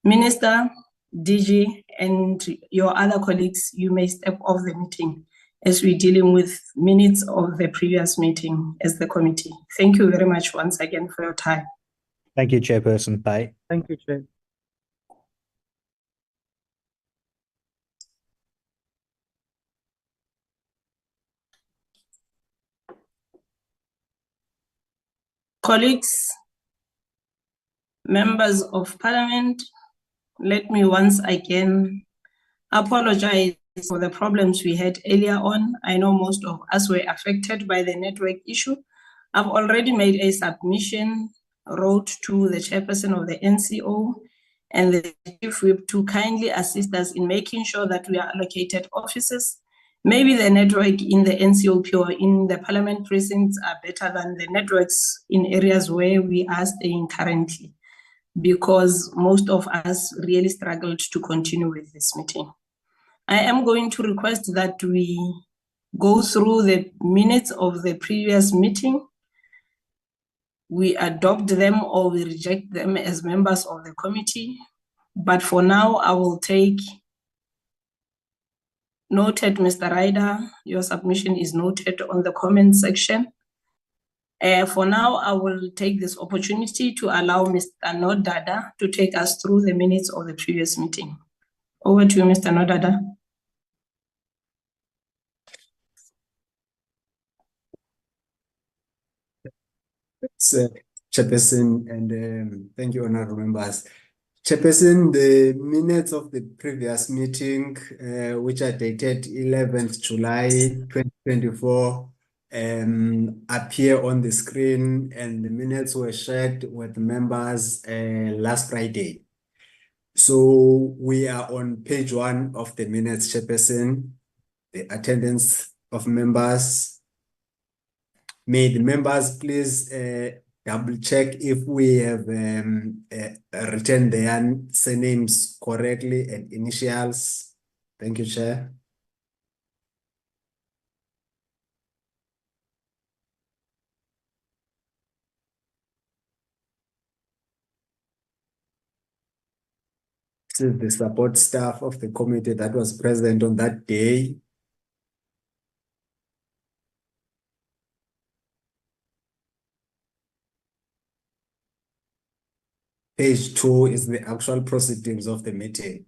Minister, DG, and your other colleagues, you may step off the meeting as we're dealing with minutes of the previous meeting as the committee. Thank you very much once again for your time. Thank you, Chairperson. Bye. Thank you, Chair. Colleagues, members of parliament, let me once again apologize for the problems we had earlier on. I know most of us were affected by the network issue. I've already made a submission, wrote to the chairperson of the NCO and the chief whip to kindly assist us in making sure that we are allocated offices. Maybe the network in the NCOP or in the parliament precincts are better than the networks in areas where we are staying currently, because most of us really struggled to continue with this meeting. I am going to request that we go through the minutes of the previous meeting. We adopt them or we reject them as members of the committee. But for now, I will take noted, Mr. Ryder, your submission is noted on the comment section. For now, I will take this opportunity to allow Mr. Nodada to take us through the minutes of the previous meeting. Over to you, Mr. Nodada. Chairperson, and thank you, honorable members. Chairperson, the minutes of the previous meeting, which are dated 11th July 2024, appear on the screen, and the minutes were shared with members last Friday. So we are on page 1 of the minutes, Chairperson. The attendance of members. May the members please double check if we have written their surnames correctly and initials. Thank you, Chair. This is the support staff of the committee that was present on that day. Page 2 is the actual proceedings of the meeting.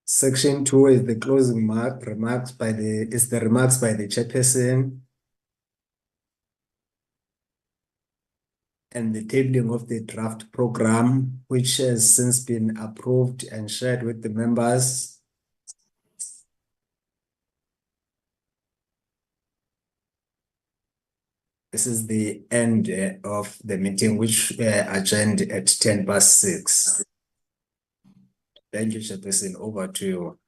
Section 2 is the closing remarks by the chairperson, and the tabling of the draft program, which has since been approved and shared with the members. This is the end of the meeting, which adjourned at 6:10. Thank you, Chairperson. Over to you.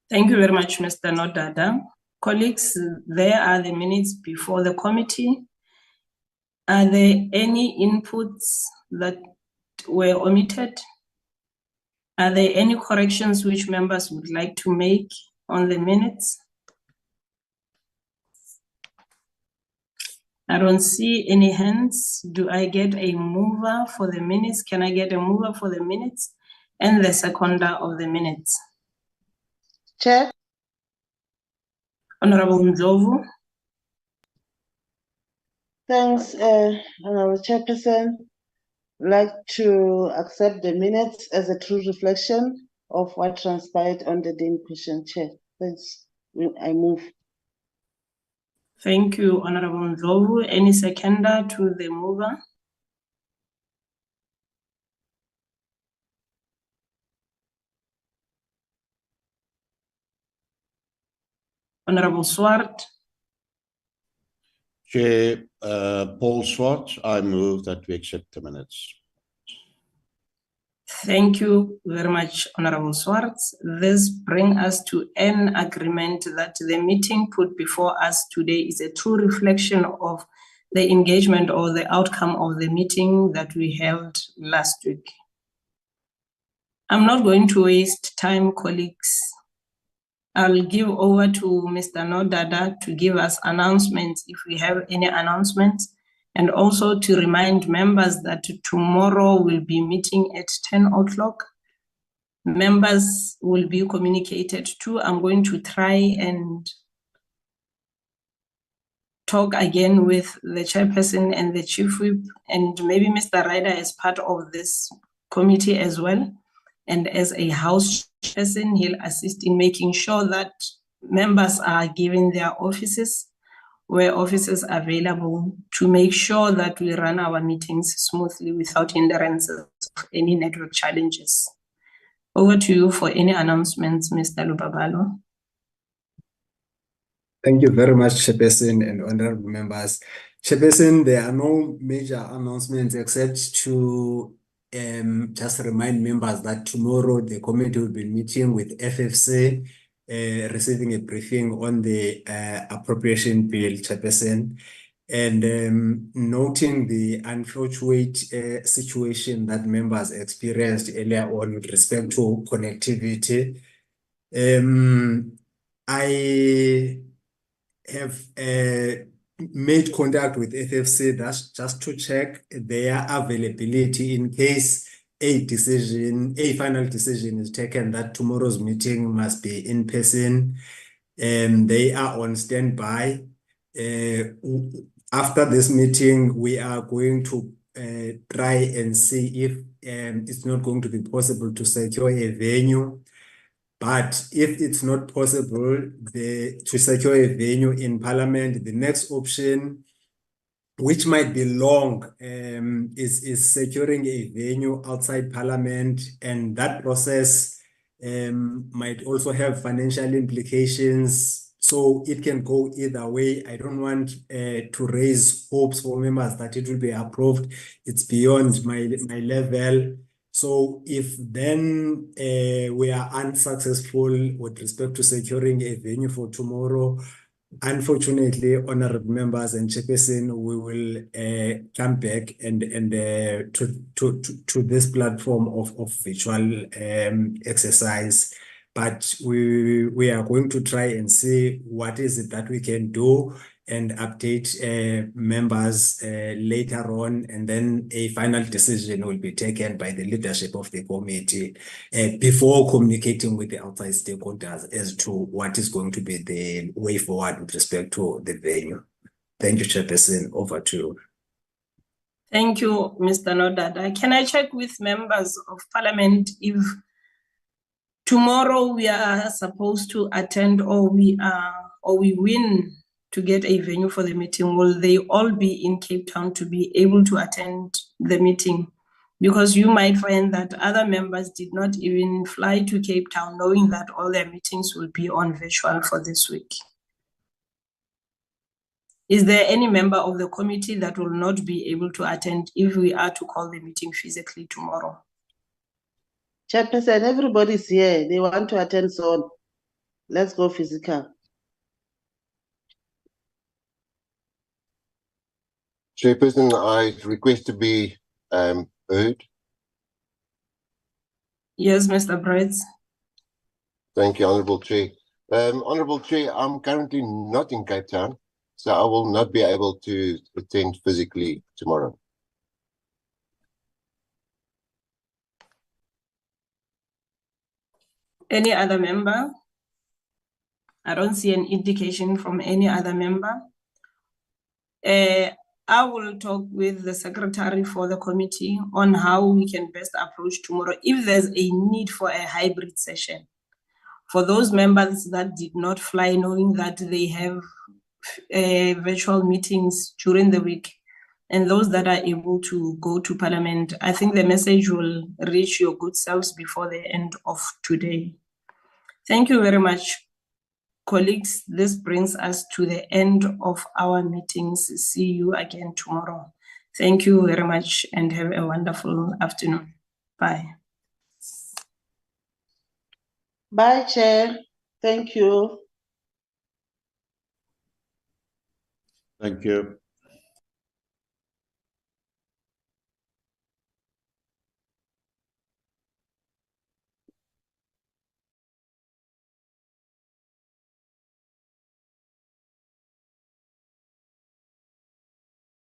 Thank you very much, Mr. Nodada. Colleagues, there are the minutes before the committee. Are there any inputs that were omitted? Are there any corrections which members would like to make on the minutes? I don't see any hands. Do I get a mover for the minutes? Can I get a mover for the minutes and the seconder of the minutes? Chair. Honorable Ndlovu. Thanks, Honorable Chairperson. I'd like to accept the minutes as a true reflection of what transpired on the day in question, Chair. Thanks. I move. Thank you, Honorable Ndlovu. Any seconder to the mover? Honorable Swart. Chair, Paul Swart, I move that we accept the minutes. Thank you very much, Honorable Swartz. This brings us to an agreement that the meeting put before us today is a true reflection of the engagement or the outcome of the meeting that we held last week. I'm not going to waste time, colleagues. I'll give over to Mr. Nodada to give us announcements if we have any announcements, and also to remind members that tomorrow we'll be meeting at 10 o'clock members will be communicated to. I'm going to try and talk again with the chairperson and the chief whip, and maybe Mr. Ryder as part of this committee as well. And as a house person, he'll assist in making sure that members are given their offices where offices are available to make sure that we run our meetings smoothly without hindrances of any network challenges. Over to you for any announcements, Mr. Lubabalo. Thank you very much, Chairperson and honorable members. Chairperson, there are no major announcements except to just remind members that tomorrow the committee will be meeting with FFC, receiving a briefing on the appropriation bill, Chairperson, and noting the unfortunate situation that members experienced earlier on with respect to connectivity. I have made contact with FFC, that's just to check their availability in case a final decision is taken that tomorrow's meeting must be in person. They are on standby. After this meeting, we are going to try and see if it's not going to be possible to secure a venue. But if it's not possible to secure a venue in Parliament, the next option, which might be long, is securing a venue outside Parliament, and that process might also have financial implications. So it can go either way. I don't want to raise hopes for members that it will be approved. It's beyond my level. So if then we are unsuccessful with respect to securing a venue for tomorrow, unfortunately, honorable members and chairperson, we will come back and to this platform of virtual exercise. But we are going to try and see what is it that we can do and update members later on, and then a final decision will be taken by the leadership of the committee before communicating with the outside stakeholders as to what is going to be the way forward with respect to the venue. Thank you, Chairperson. Over to you. Thank you, Mr. Nodada. Can I check with members of Parliament if tomorrow we are supposed to attend, or we win to get a venue for the meeting? Will they all be in Cape Town to be able to attend the meeting? Because you might find that other members did not even fly to Cape Town knowing that all their meetings will be on virtual for this week. Is there any member of the committee that will not be able to attend if we are to call the meeting physically tomorrow? Chairperson, everybody's here. They want to attend, so let's go physical. Chairperson, I request to be heard. Yes, Mr. Brett. Thank you, Honourable Chair. Honourable Chair, I'm currently not in Cape Town, so I will not be able to attend physically tomorrow. Any other member? I don't see an indication from any other member. I will talk with the secretary for the committee on how we can best approach tomorrow if there's a need for a hybrid session. For those members that did not fly, knowing that they have virtual meetings during the week, and those that are able to go to Parliament, I think the message will reach your good selves before the end of today. Thank you very much, colleagues. This brings us to the end of our meetings. See you again tomorrow. Thank you very much and have a wonderful afternoon. Bye. Bye, Chair. Thank you. Thank you.